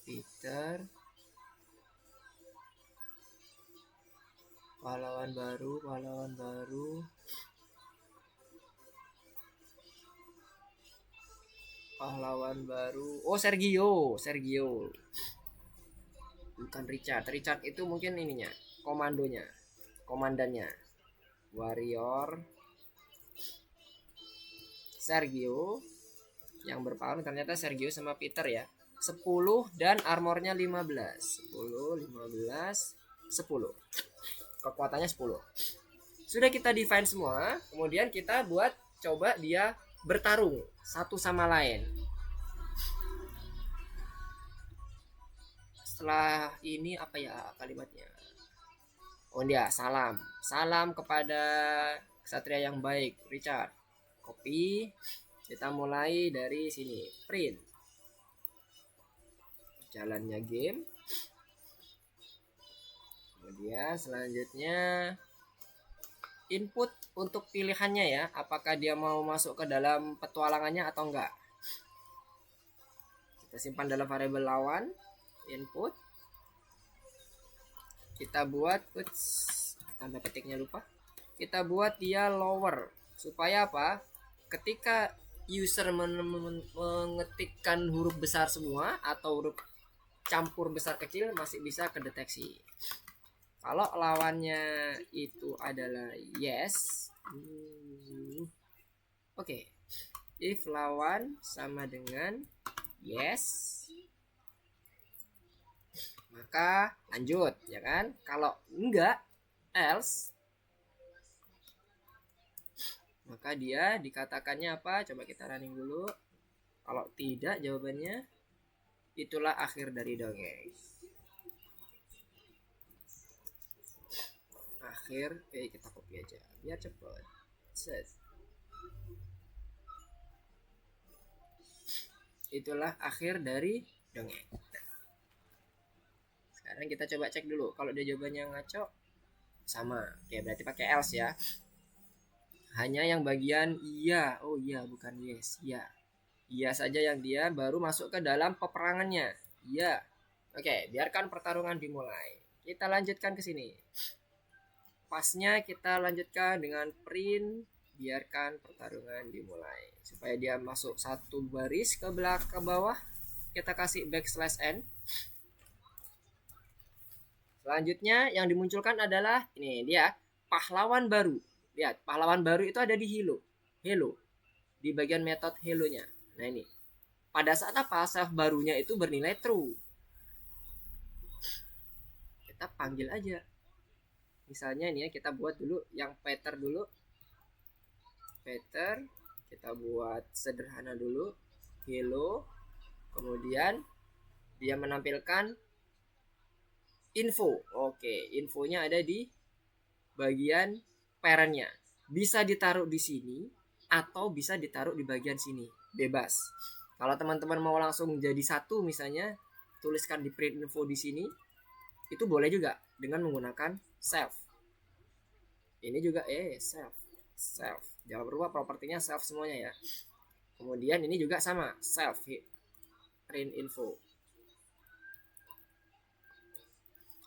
Speaker 4: Peter. Pahlawan baru. Oh, Sergio. Bukan Richard. Richard itu mungkin ininya, komandannya. Warrior. Sergio yang berpahlawan ternyata Sergio sama Peter ya. 10 dan armornya 15. 10. Kekuatannya 10. Sudah kita define semua, kemudian kita buat coba dia bertarung satu sama lain. Setelah ini apa ya kalimatnya? Oh dia, salam kepada ksatria yang baik, Richard. Copy. Kita mulai dari sini, print. Jalannya game. Kemudian selanjutnya input untuk pilihannya ya, apakah dia mau masuk ke dalam petualangannya atau enggak. Kita simpan dalam variabel lawan, input. Kita buat tanda petiknya lupa. Kita buat dia lower supaya apa? Ketika user mengetikkan huruf besar semua atau huruf campur besar kecil masih bisa kedeteksi. Kalau lawannya itu adalah yes, oke. If lawan sama dengan yes, maka lanjut ya kan. Kalau enggak, else, maka dia dikatakannya apa? Coba kita running dulu. Kalau tidak, jawabannya itulah akhir dari dongeng. Akhir, kita copy aja biar cepet. Set. Itulah akhir dari dongeng. Nah, sekarang kita coba cek dulu. Kalau dia jawabannya ngaco, sama. Oke, berarti pakai else ya. Hanya yang bagian iya, oh iya bukan yes, iya saja yang dia baru masuk ke dalam peperangannya. Iya. Oke, biarkan pertarungan dimulai. Kita lanjutkan ke sini. Pasnya kita lanjutkan dengan print, biarkan pertarungan dimulai. Supaya dia masuk satu baris ke bawah, kita kasih backslash n. Selanjutnya yang dimunculkan adalah ini dia, pahlawan baru. Lihat, pahlawan baru itu ada di hello, di bagian metode hello-nya. Nah ini, pada saat apa self barunya itu bernilai true, kita panggil aja. Misalnya ini ya, kita buat dulu yang Peter dulu. Peter, kita buat sederhana dulu, hello, kemudian dia menampilkan info. Oke, infonya ada di bagian parentnya. Bisa ditaruh di sini atau bisa ditaruh di bagian sini, bebas. Kalau teman-teman mau langsung jadi satu misalnya, tuliskan di print info di sini, itu boleh juga dengan menggunakan self. Ini juga self. Jangan berubah propertinya self semuanya ya. Kemudian ini juga sama, self print info.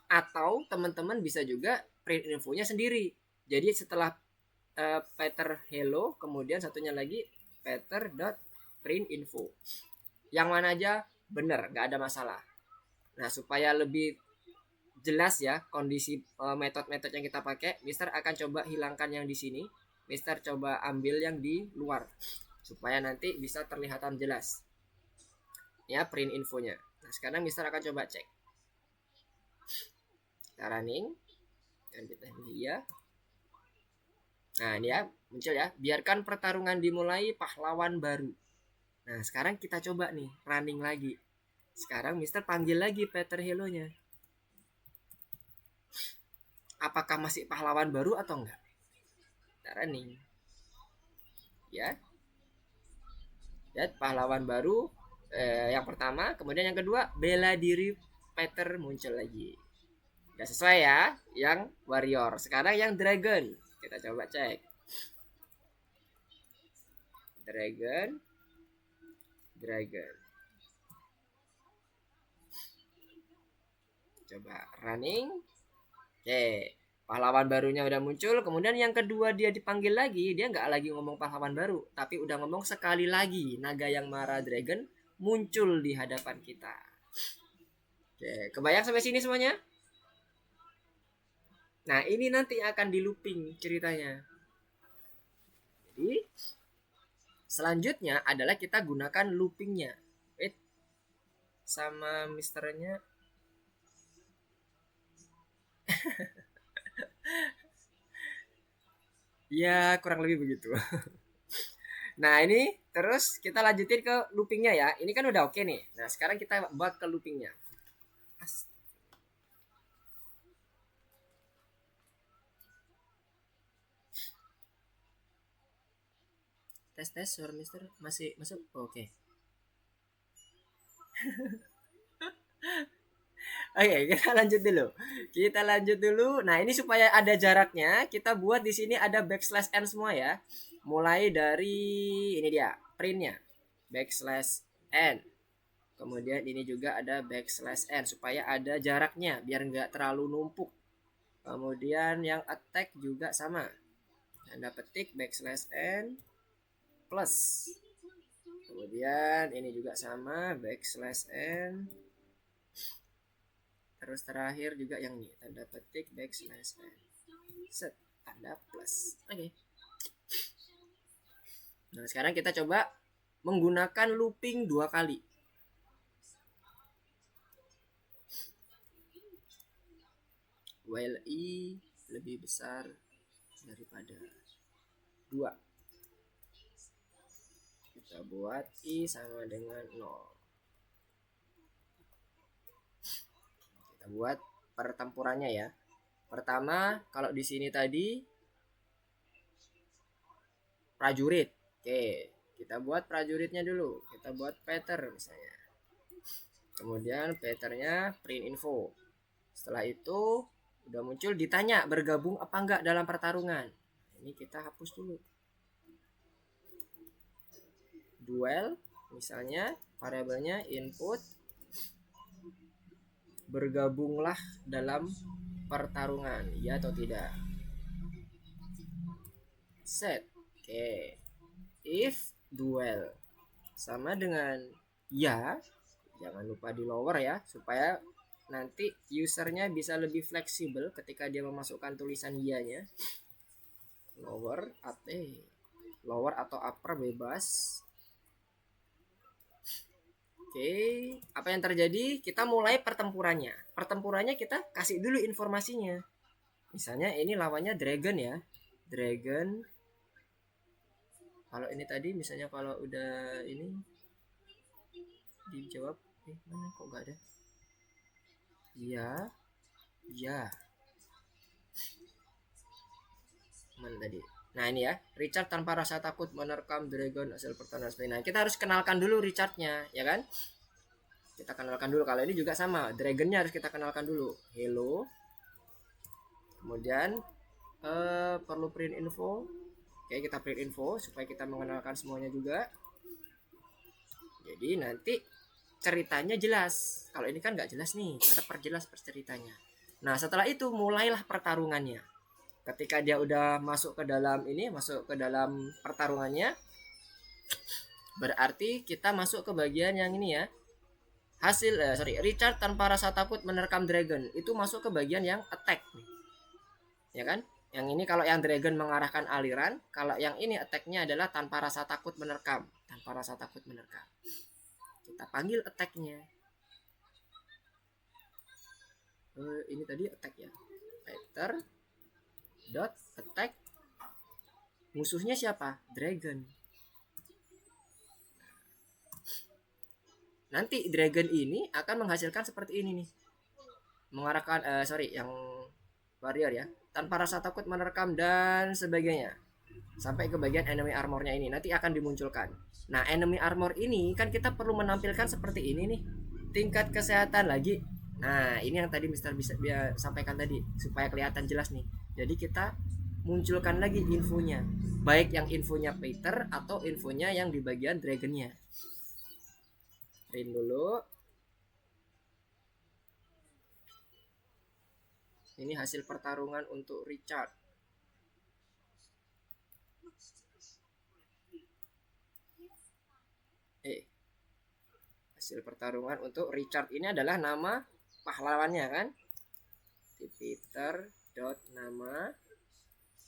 Speaker 4: Atau teman-teman bisa juga print infonya sendiri. Jadi setelah Peter hello, kemudian satunya lagi Peter.print info. Yang mana aja benar, nggak ada masalah. Nah, supaya lebih jelas ya kondisi metode-metode yang kita pakai, Mister akan coba hilangkan yang di sini. Mister coba ambil yang di luar supaya nanti bisa terlihatan jelas. Ya, print infonya. Nah, sekarang Mister akan coba cek. Kita running dan kita ya. Nah, dia muncul ya. Biarkan pertarungan dimulai, pahlawan baru. Nah, sekarang kita coba nih running lagi. Sekarang Mister panggil lagi Peter hello-nya. Apakah masih pahlawan baru atau enggak? Kita running. Ya. Lihat pahlawan baru yang pertama, kemudian yang kedua bela diri Peter muncul lagi. Nggak sesuai ya, yang warrior. Sekarang yang dragon. Kita coba cek. Dragon. Coba running. Oke, pahlawan barunya udah muncul. Kemudian yang kedua dia dipanggil lagi. Dia nggak lagi ngomong pahlawan baru, tapi udah ngomong sekali lagi. Naga yang marah dragon muncul di hadapan kita. Oke, kebayang sampai sini semuanya? Nah, ini nanti akan di looping ceritanya. Jadi, selanjutnya adalah kita gunakan loopingnya. Sama misternya. Ya, kurang lebih begitu. Nah, ini terus kita lanjutin ke loopingnya ya. Ini kan udah oke nih. Nah, sekarang kita bak ke loopingnya. Tes suara mister masih masuk. Oke. Oke, kita lanjut dulu. Nah, ini supaya ada jaraknya, kita buat di sini ada backslash n semua ya. Mulai dari ini dia printnya, backslash n. Kemudian ini juga ada backslash n supaya ada jaraknya biar nggak terlalu numpuk. Kemudian yang attack juga sama. Anda petik backslash n plus. Kemudian ini juga sama backslash n. Terus terakhir juga yang ini tanda petik backslash n. Set tanda plus. Oke. Nah, sekarang kita coba menggunakan looping 2 kali. While i lebih besar daripada 2. Kita buat i sama dengan 0. Kita buat pertempurannya ya. Pertama, kalau di sini tadi prajurit. Oke, kita buat prajuritnya dulu. Kita buat Peter misalnya. Kemudian Peternya print info. Setelah itu udah muncul ditanya bergabung apa enggak dalam pertarungan. Ini kita hapus dulu. Duel misalnya variabelnya input bergabunglah dalam pertarungan, ya atau tidak. Set. Oke. If duel sama dengan ya, jangan lupa di lower ya supaya nanti usernya bisa lebih fleksibel ketika dia memasukkan tulisan iya-nya. Lower atau upper bebas. Oke, apa yang terjadi? Kita mulai pertempurannya. Pertempurannya kita kasih dulu informasinya. Misalnya ini lawannya dragon ya. Dragon. Kalau ini tadi misalnya kalau udah ini dijawab, mana kok nggak ada? Iya. Mana tadi? Nah ini ya, Richard tanpa rasa takut menerkam dragon hasil pertarungan. Nah kita harus kenalkan dulu Richardnya, ya kan? Kita kenalkan dulu. Kalau ini juga sama, dragonnya harus kita kenalkan dulu. Hello. Kemudian perlu print info. Oke, kita print info supaya kita mengenalkan semuanya juga. Jadi nanti ceritanya jelas. Kalau ini kan nggak jelas nih, kita perjelas ceritanya. Nah setelah itu mulailah pertarungannya. Ketika dia udah masuk ke dalam pertarungannya, berarti kita masuk ke bagian yang ini ya. Richard tanpa rasa takut menerkam dragon. Itu masuk ke bagian yang attack. Ya kan? Yang ini kalau yang dragon mengarahkan aliran, kalau yang ini attack-nya adalah tanpa rasa takut menerkam. Kita panggil attack-nya. Ini tadi attack ya. Peter dot attack. Musuhnya siapa? Dragon. Nanti dragon ini akan menghasilkan seperti ini nih. Mengarahkan yang warrior ya. Tanpa rasa takut menerkam dan sebagainya. Sampai ke bagian enemy armornya ini nanti akan dimunculkan. Nah, enemy armor ini kan kita perlu menampilkan seperti ini nih. Tingkat kesehatan lagi Nah, ini yang tadi Mister bisa sampaikan tadi supaya kelihatan jelas nih. Jadi kita munculkan lagi infonya, baik yang infonya Peter atau infonya yang di bagian dragonnya. Print dulu. Ini hasil pertarungan untuk Richard. Hasil pertarungan untuk Richard ini adalah nama pahlawannya kan. Peter dot nama.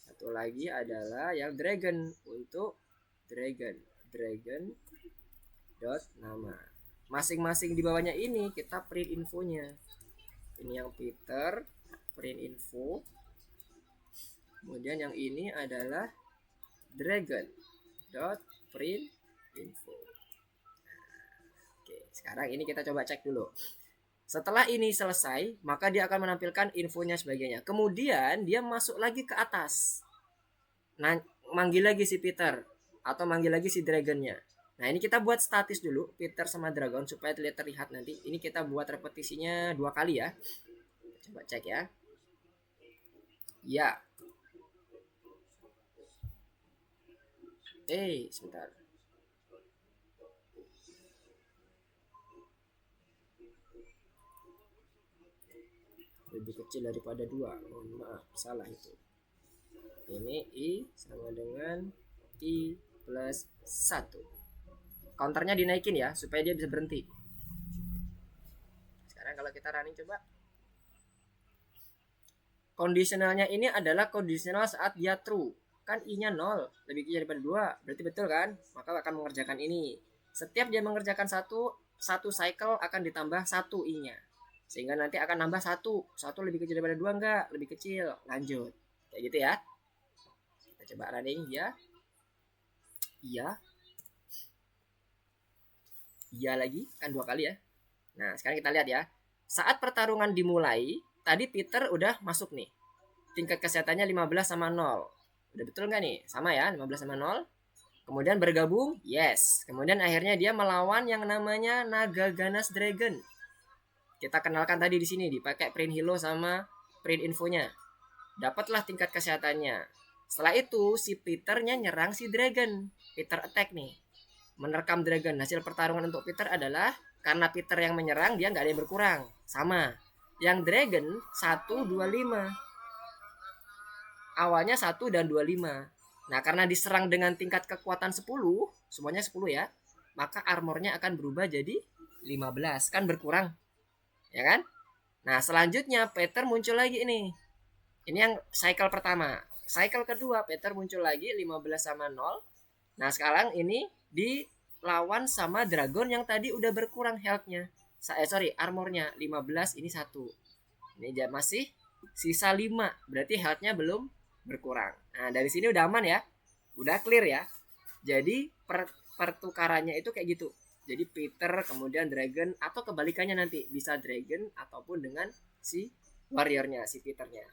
Speaker 4: Satu lagi adalah yang dragon untuk dragon dot nama. Masing-masing di bawahnya ini kita print infonya. Ini yang Peter, print info. Kemudian yang ini adalah dragon dot print info. Oke, sekarang ini kita coba cek dulu. Setelah ini selesai, maka dia akan menampilkan infonya sebagainya. Kemudian dia masuk lagi ke atas. Nah, manggil lagi si Peter atau manggil lagi si dragonnya. Nah, ini kita buat statis dulu Peter sama dragon supaya terlihat nanti. Ini kita buat repetisinya 2 kali ya. Coba cek ya. Ya. Sebentar. Lebih kecil daripada 2. Mohon maaf, salah itu. Ini I sama dengan I plus 1. Counternya dinaikin ya supaya dia bisa berhenti. Sekarang kalau kita running coba. Kondisionalnya ini adalah kondisional saat dia true. Kan I-nya 0, lebih kecil daripada 2. Berarti betul kan? Maka akan mengerjakan ini. Setiap dia mengerjakan satu cycle akan ditambah 1 I-nya. Sehingga nanti akan nambah 1 lebih kecil daripada 2 enggak? Lebih kecil. Lanjut. Kayak gitu ya. Kita coba running ya. Iya lagi, kan 2 kali ya. Nah, sekarang kita lihat ya. Saat pertarungan dimulai, tadi Peter udah masuk nih. Tingkat kesehatannya 15 sama 0. Udah betul nggak nih? Sama ya, 15 sama 0. Kemudian bergabung, yes. Kemudian akhirnya dia melawan yang namanya Naga Ganas Dragon. Kita kenalkan tadi di sini dipakai print hilo sama print infonya. Dapatlah tingkat kesehatannya. Setelah itu si Peternya nyerang si Dragon. Peter attack nih. Menerkam Dragon. Hasil pertarungan untuk Peter adalah karena Peter yang menyerang dia nggak ada yang berkurang. Sama. Yang Dragon 125. Awalnya 1 dan 25. Nah, karena diserang dengan tingkat kekuatan 10, semuanya 10 ya, maka armornya akan berubah jadi 15. Kan berkurang. Ya kan? Nah, selanjutnya Peter muncul lagi ini. Ini yang cycle pertama. Cycle kedua Peter muncul lagi 15 sama 0. Nah, sekarang ini dilawan sama dragon yang tadi udah berkurang health-nya. Armornya 15, ini 1. Ini masih sisa 5. Berarti health-nya belum berkurang. Nah, dari sini udah aman ya. Udah clear ya. Jadi pertukarannya itu kayak gitu. Jadi Peter kemudian dragon atau kebalikannya nanti bisa dragon ataupun dengan si warriornya, si Peternya.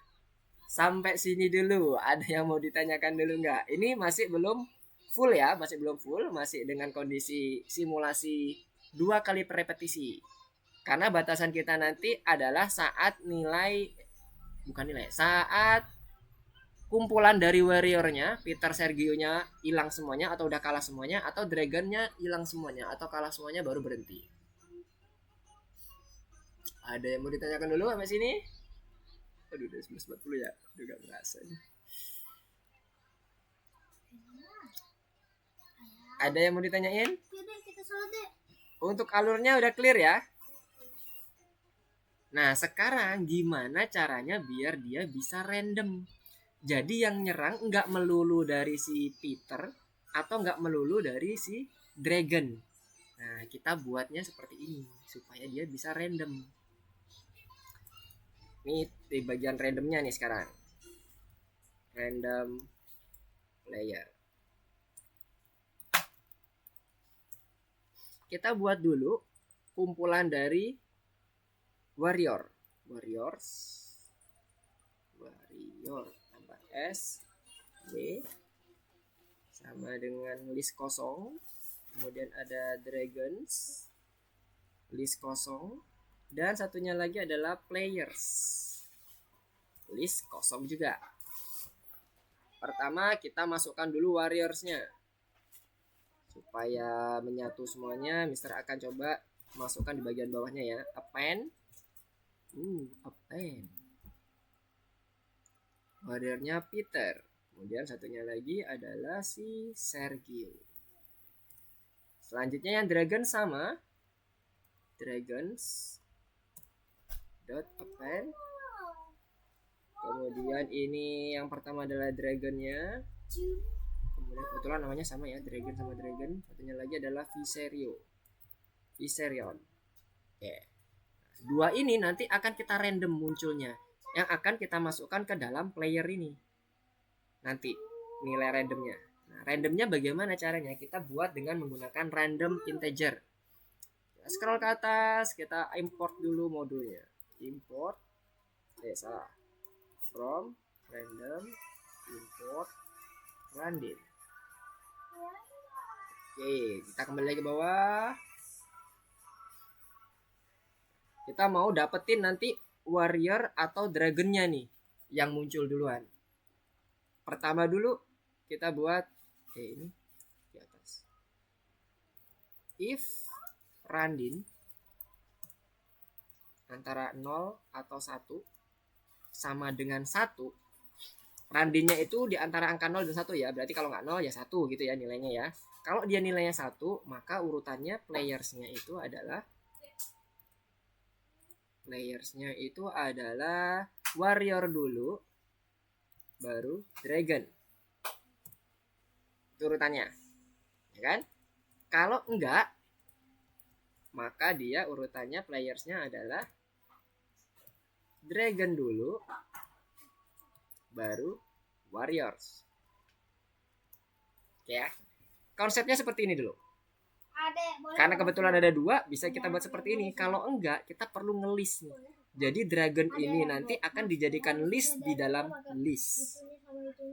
Speaker 4: Sampai sini dulu. Ada yang mau ditanyakan dulu nggak? Ini masih belum full ya, masih belum full, masih dengan kondisi simulasi 2 kali repetisi. Karena batasan kita nanti adalah saat saat kumpulan dari warriornya, Peter Sergio-nya hilang semuanya atau udah kalah semuanya, atau dragonnya hilang semuanya atau kalah semuanya baru berhenti. Ada yang mau ditanyakan dulu sampai sini? Aduh, udah 11.40 ya. Udah gak berasa nih. Ada yang mau ditanyain? Untuk alurnya udah clear ya? Nah, sekarang gimana caranya biar dia bisa random? Jadi yang nyerang nggak melulu dari si Peter atau nggak melulu dari si Dragon. Nah, kita buatnya seperti ini supaya dia bisa random. Ini di bagian randomnya nih sekarang. Random player. Kita buat dulu kumpulan dari warrior tambah S B sama dengan list kosong, kemudian ada dragons list kosong Dan satunya lagi adalah players. List kosong juga. Pertama kita masukkan dulu warriorsnya. Supaya menyatu semuanya, Mister akan coba masukkan di bagian bawahnya ya. Append. Append. Warriornya Peter. Kemudian satunya lagi adalah si Sergio. Selanjutnya yang dragon sama. Dragons dot append. Kemudian ini yang pertama adalah dragonnya. Kemudian kebetulan namanya sama ya, dragon sama dragon. Satunya lagi adalah Viserion. Oke. Dua ini nanti akan kita random munculnya, yang akan kita masukkan ke dalam player ini. Nanti nilai randomnya. Nah, randomnya bagaimana caranya? Kita buat dengan menggunakan random integer. Scroll ke atas, kita import dulu modulnya. Import, salah. From random import random. Oke, kita kembali lagi ke bawah. Kita mau dapetin nanti warrior atau dragonnya nih yang muncul duluan. Pertama dulu kita buat ini di atas. If random antara 0 atau 1 sama dengan 1. Randinnya itu di antara angka 0 dan 1 ya. Berarti kalau nggak 0 ya 1 gitu ya nilainya ya. Kalau dia nilainya 1, maka urutannya playersnya itu adalah warrior dulu, baru dragon. Itu urutannya. Ya kan? Kalau enggak, maka dia urutannya playersnya adalah dragon dulu, baru warriors. Oke ya. Konsepnya seperti ini dulu. Karena kebetulan ada 2, bisa kita buat seperti ini. Kalau enggak, kita perlu ngelis nih. Jadi dragon ini nanti akan dijadikan list di dalam list.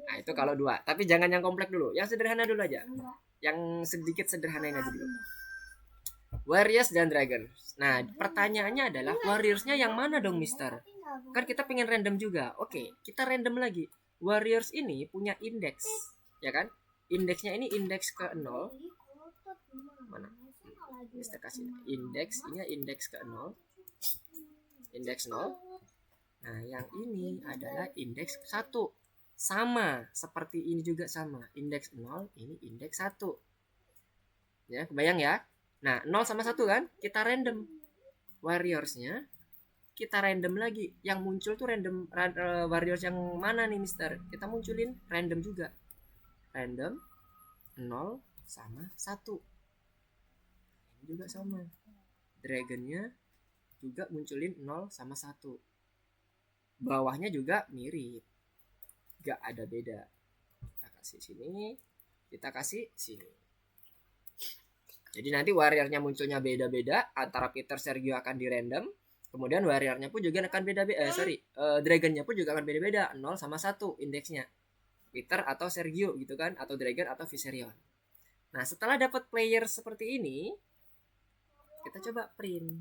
Speaker 4: Nah, itu kalau 2. Tapi jangan yang kompleks dulu. Yang sederhana dulu aja. Yang sedikit sederhanain aja dulu. Warriors dan dragon. Nah, pertanyaannya adalah warriorsnya yang mana dong, Mister? Kan kita pengen random juga. Oke, kita random lagi. Warriors ini punya indeks, ya kan? Indeksnya ini indeks ke 0. Mana? Mister kasih indeks, ini indeks ke 0. Indeks 0. Nah, yang ini adalah indeks 1. Sama, seperti ini juga sama. Indeks 0, ini indeks 1. Ya, kebayang ya? Nah, 0 sama 1 kan? Kita random. Warriorsnya kita random lagi. Yang muncul tuh random warriors yang mana nih, Mister? Kita munculin random juga. Random 0 sama 1. Ini juga sama. Dragonnya juga munculin 0 sama 1. Bawahnya juga mirip. Gak ada beda. Kita kasih sini, kita kasih sini. Jadi nanti warriornya munculnya beda-beda. Antara Peter, Sergio akan di random. Kemudian warriornya pun juga akan beda-beda. Dragonnya pun juga akan beda-beda. 0 sama 1 indeksnya. Peter atau Sergio gitu kan. Atau Dragon atau Viserion. Nah, setelah dapat player seperti ini, kita coba print.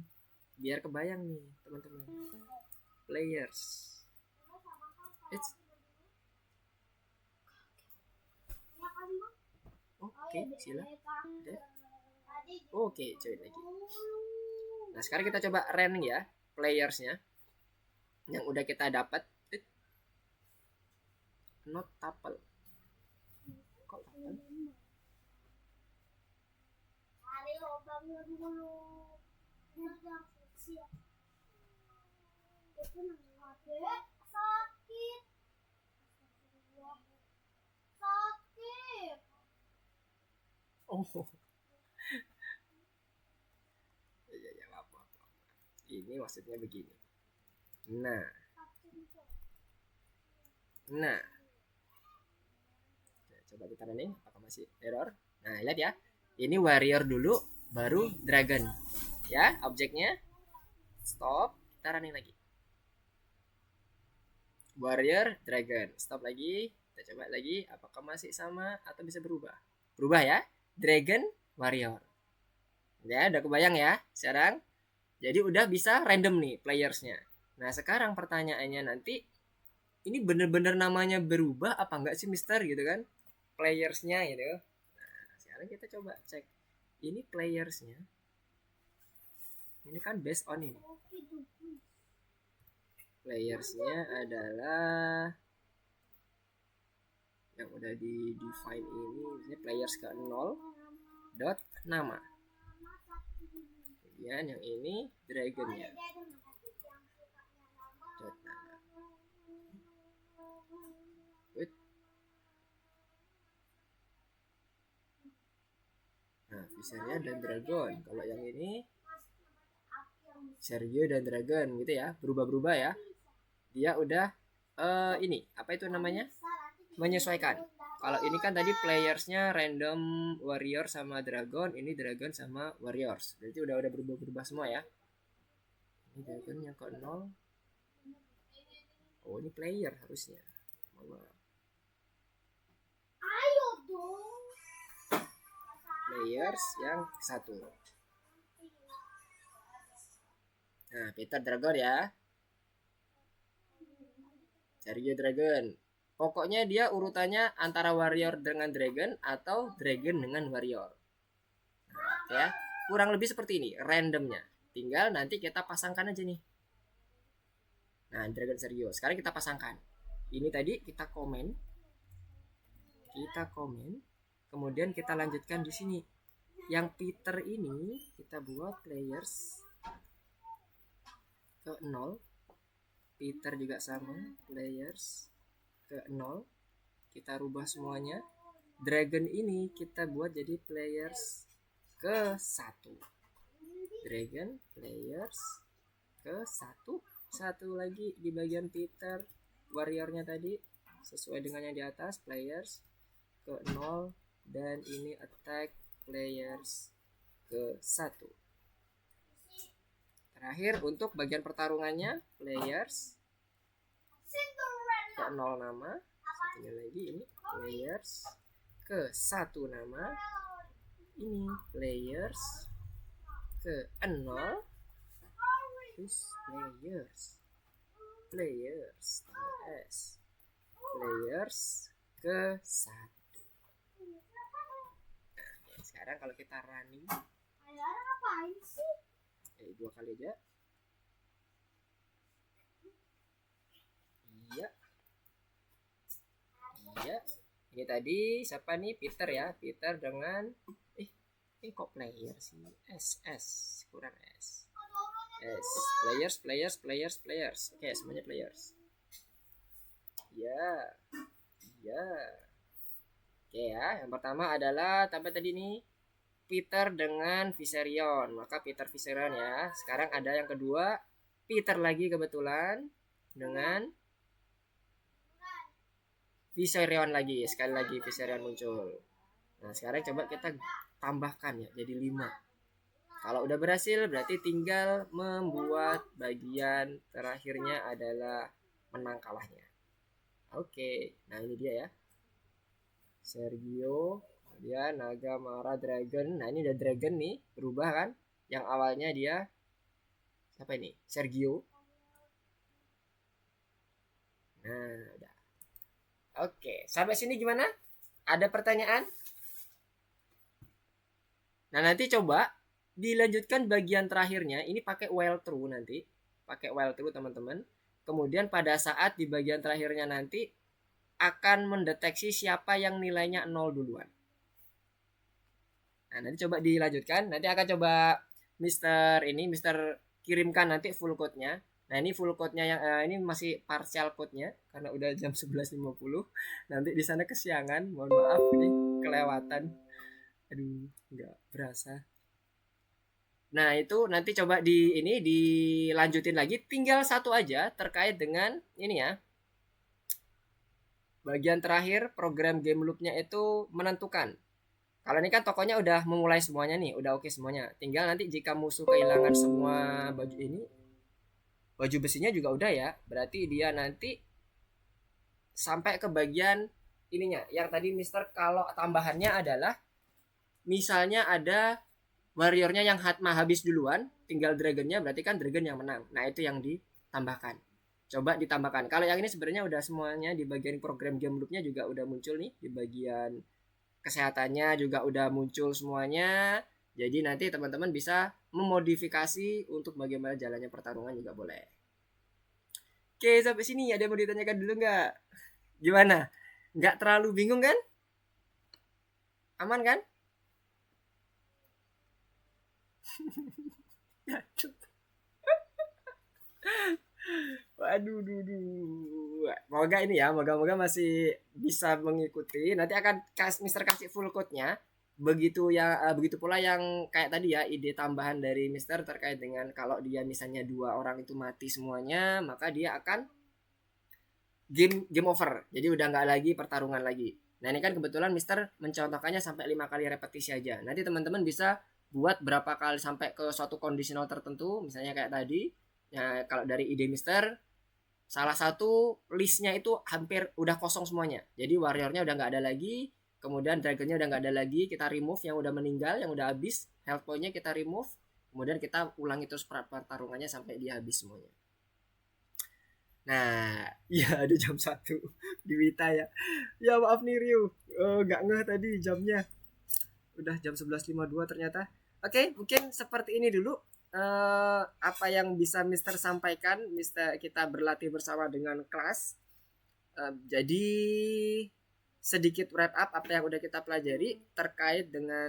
Speaker 4: Biar kebayang nih teman-teman. Players. Oke, silakan. Oke, join lagi. Nah, sekarang kita coba rank ya playersnya yang udah kita dapat. Not tuple. Kok tuple?
Speaker 5: Sakit.
Speaker 4: Oh. Ya, apa. Ini maksudnya begini. Nah. Coba kita running, apakah masih error? Nah, lihat ya. Ini warrior dulu, baru dragon. Ya, objeknya. Stop, kita running lagi. Warrior, dragon. Stop lagi. Kita coba lagi, apakah masih sama atau bisa berubah? Berubah ya. Dragon, warrior. Ya, udah kebayang ya. Sekarang Jadi udah bisa random nih playersnya. Nah sekarang pertanyaannya nanti, ini bener-bener namanya berubah apa enggak sih Mister gitu kan, playersnya gitu. Nah sekarang kita coba cek, ini playersnya, ini kan based on ini, playersnya adalah yang udah di define ini players ke 0 dot nama. Kemudian yang ini dragonnya dot nama. Good. Nah Viseria dan dragon. Kalau yang ini Sergio dan dragon gitu ya, berubah-berubah ya. Dia udah ini apa itu namanya, menyesuaikan. Kalau ini kan tadi playersnya random warrior sama dragon, ini dragon sama warriors. Berarti udah berubah-berubah semua ya. Ini dragon yang ke 0. Oh ini player harusnya. Maaf. Players yang satu. Nah Peter dragon ya. Sergio dragon. Pokoknya dia urutannya antara warrior dengan dragon atau dragon dengan warrior. Nah, ya, kurang lebih seperti ini randomnya. Tinggal nanti kita pasangkan aja nih. Nah, dragon Sergio. Sekarang kita pasangkan. Ini tadi kita komen. Kemudian kita lanjutkan di sini. Yang Peter ini kita buat players ke 0. Peter juga sama, players ke 0, kita rubah semuanya. Dragon ini kita buat jadi players ke 1. Dragon players ke 1. Satu lagi di bagian Peter warriornya tadi sesuai dengan yang di atas, players ke 0, dan ini attack players ke 1. Terakhir untuk bagian pertarungannya, players ke 0 nama, satunya lagi ini players ke 1 nama, ini players ke 0, terus players S, players ke 1. Nah, sekarang kalau kita running, dua kali aja. Iya. Ini tadi siapa nih? Peter ya. Peter dengan ini kok player sih? S kurang S. Players. Oke, semuanya players. Ya. Oke ya, yang pertama adalah apa tadi nih? Peter dengan Viserion. Maka Peter Viserion ya. Sekarang ada yang kedua, Peter lagi kebetulan dengan Viserion lagi. Sekali lagi Viserion muncul. Nah, sekarang coba kita tambahkan ya jadi 5. Kalau udah berhasil berarti tinggal membuat bagian terakhirnya adalah menang kalahnya. Oke, nah ini dia ya. Sergio, kemudian Naga, Mara, Dragon. Nah ini udah Dragon nih, berubah kan. Yang awalnya dia siapa ini? Sergio. Nah udah. Oke, sampai sini gimana? Ada pertanyaan? Nah nanti coba dilanjutkan bagian terakhirnya. Ini pakai while true nanti. Pakai while true teman-teman. Kemudian pada saat di bagian terakhirnya nanti akan mendeteksi siapa yang nilainya 0 duluan. Nah nanti coba dilanjutkan. Nanti akan coba Mister kirimkan nanti full code-nya. Nah ini full code-nya yang ini masih partial code-nya karena udah jam 11.50. Nanti di sana kesiangan, mohon maaf nih kelewatan. Aduh, nggak berasa. Nah itu nanti coba dilanjutin lagi. Tinggal satu aja terkait dengan ini ya. Bagian terakhir program game loop-nya itu menentukan. Kalau ini kan tokonya udah memulai semuanya nih, udah oke semuanya. Tinggal nanti jika musuh kehilangan semua baju ini, baju besinya juga udah ya. Berarti dia nanti sampai ke bagian ininya. Yang tadi Mister kalau tambahannya adalah misalnya ada warriornya yang hatma habis duluan, tinggal dragonnya, berarti kan dragon yang menang. Nah itu yang ditambahkan. Coba ditambahkan. Kalau yang ini sebenarnya udah semuanya di bagian program game loopnya juga udah muncul nih, di bagian kesehatannya juga udah muncul semuanya. Jadi nanti teman-teman bisa memodifikasi untuk bagaimana jalannya pertarungan juga boleh. Oke, sampai sini ada yang mau ditanyakan dulu nggak? Gimana? Nggak terlalu bingung kan? Aman kan? Waduh, moga ini ya, moga-moga masih bisa mengikuti. Nanti akan Mister kasih full code-nya. Begitu pula yang kayak tadi ya, ide tambahan dari Mister terkait dengan kalau dia misalnya 2 orang itu mati semuanya, maka dia akan game over. Jadi udah nggak lagi pertarungan lagi. Nah ini kan kebetulan Mister mencontohkannya sampai 5 kali repetisi aja. Nanti teman-teman bisa buat berapa kali sampai ke suatu kondisional tertentu, misalnya kayak tadi. Nah kalau dari ide Mister, salah satu listnya itu hampir udah kosong semuanya. Jadi warriornya udah nggak ada lagi, kemudian dragonnya udah nggak ada lagi, kita remove yang udah meninggal, yang udah habis, health pointnya kita remove, kemudian kita ulangi terus pertarungannya sampai dia habis semuanya. Nah, iya ada jam 1 di Wita ya. Ya maaf nih Ryu, nggak ngeh tadi jamnya. Udah jam 11.52 ternyata. Oke, mungkin seperti ini dulu. Apa yang bisa Mister sampaikan. Kita berlatih bersama dengan kelas. Jadi sedikit wrap up apa yang udah kita pelajari terkait dengan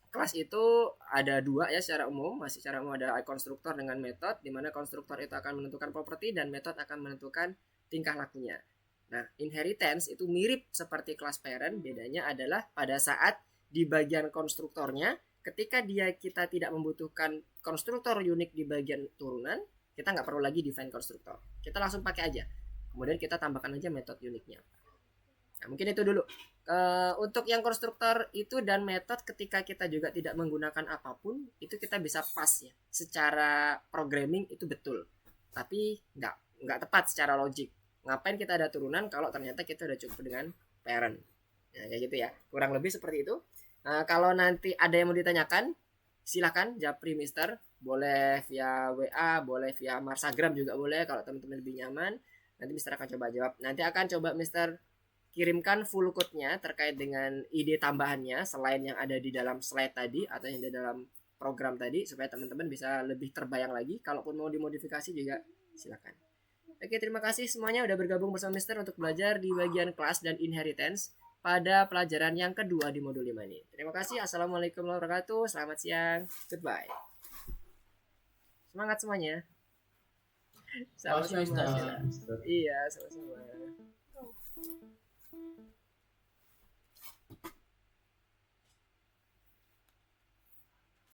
Speaker 4: kelas itu ada 2 ya secara umum. Masih secara umum ada konstruktor dengan metode, di mana konstruktor itu akan menentukan properti dan metode akan menentukan tingkah lakunya. Nah, inheritance itu mirip seperti kelas parent, bedanya adalah pada saat di bagian konstruktornya, ketika kita tidak membutuhkan konstruktor unik di bagian turunan, kita nggak perlu lagi define konstruktor. Kita langsung pakai aja. Kemudian kita tambahkan aja metode uniknya. Nah, mungkin itu dulu. Untuk yang konstruktor itu dan metode ketika kita juga tidak menggunakan apapun, itu kita bisa pas ya. Secara programming itu betul. Tapi nggak tepat secara logik. Ngapain kita ada turunan kalau ternyata kita udah cukup dengan parent. Nah, kayak gitu ya. Kurang lebih seperti itu. Kalau nanti ada yang mau ditanyakan, silakan japri Mister. Boleh via WA, boleh via Marsagram juga boleh kalau teman-teman lebih nyaman. Nanti Mister akan coba jawab. Nanti akan coba Mister kirimkan full code-nya terkait dengan ide tambahannya selain yang ada di dalam slide tadi atau yang di dalam program tadi supaya teman-teman bisa lebih terbayang lagi. Kalaupun mau dimodifikasi juga silakan. Oke, terima kasih semuanya udah bergabung bersama Mister untuk belajar di bagian kelas dan inheritance pada pelajaran yang kedua di modul 5 ini. Terima kasih. Assalamualaikum warahmatullahi wabarakatuh. Selamat siang. Goodbye. Semangat semuanya. Sama-sama. Iya, sama-sama.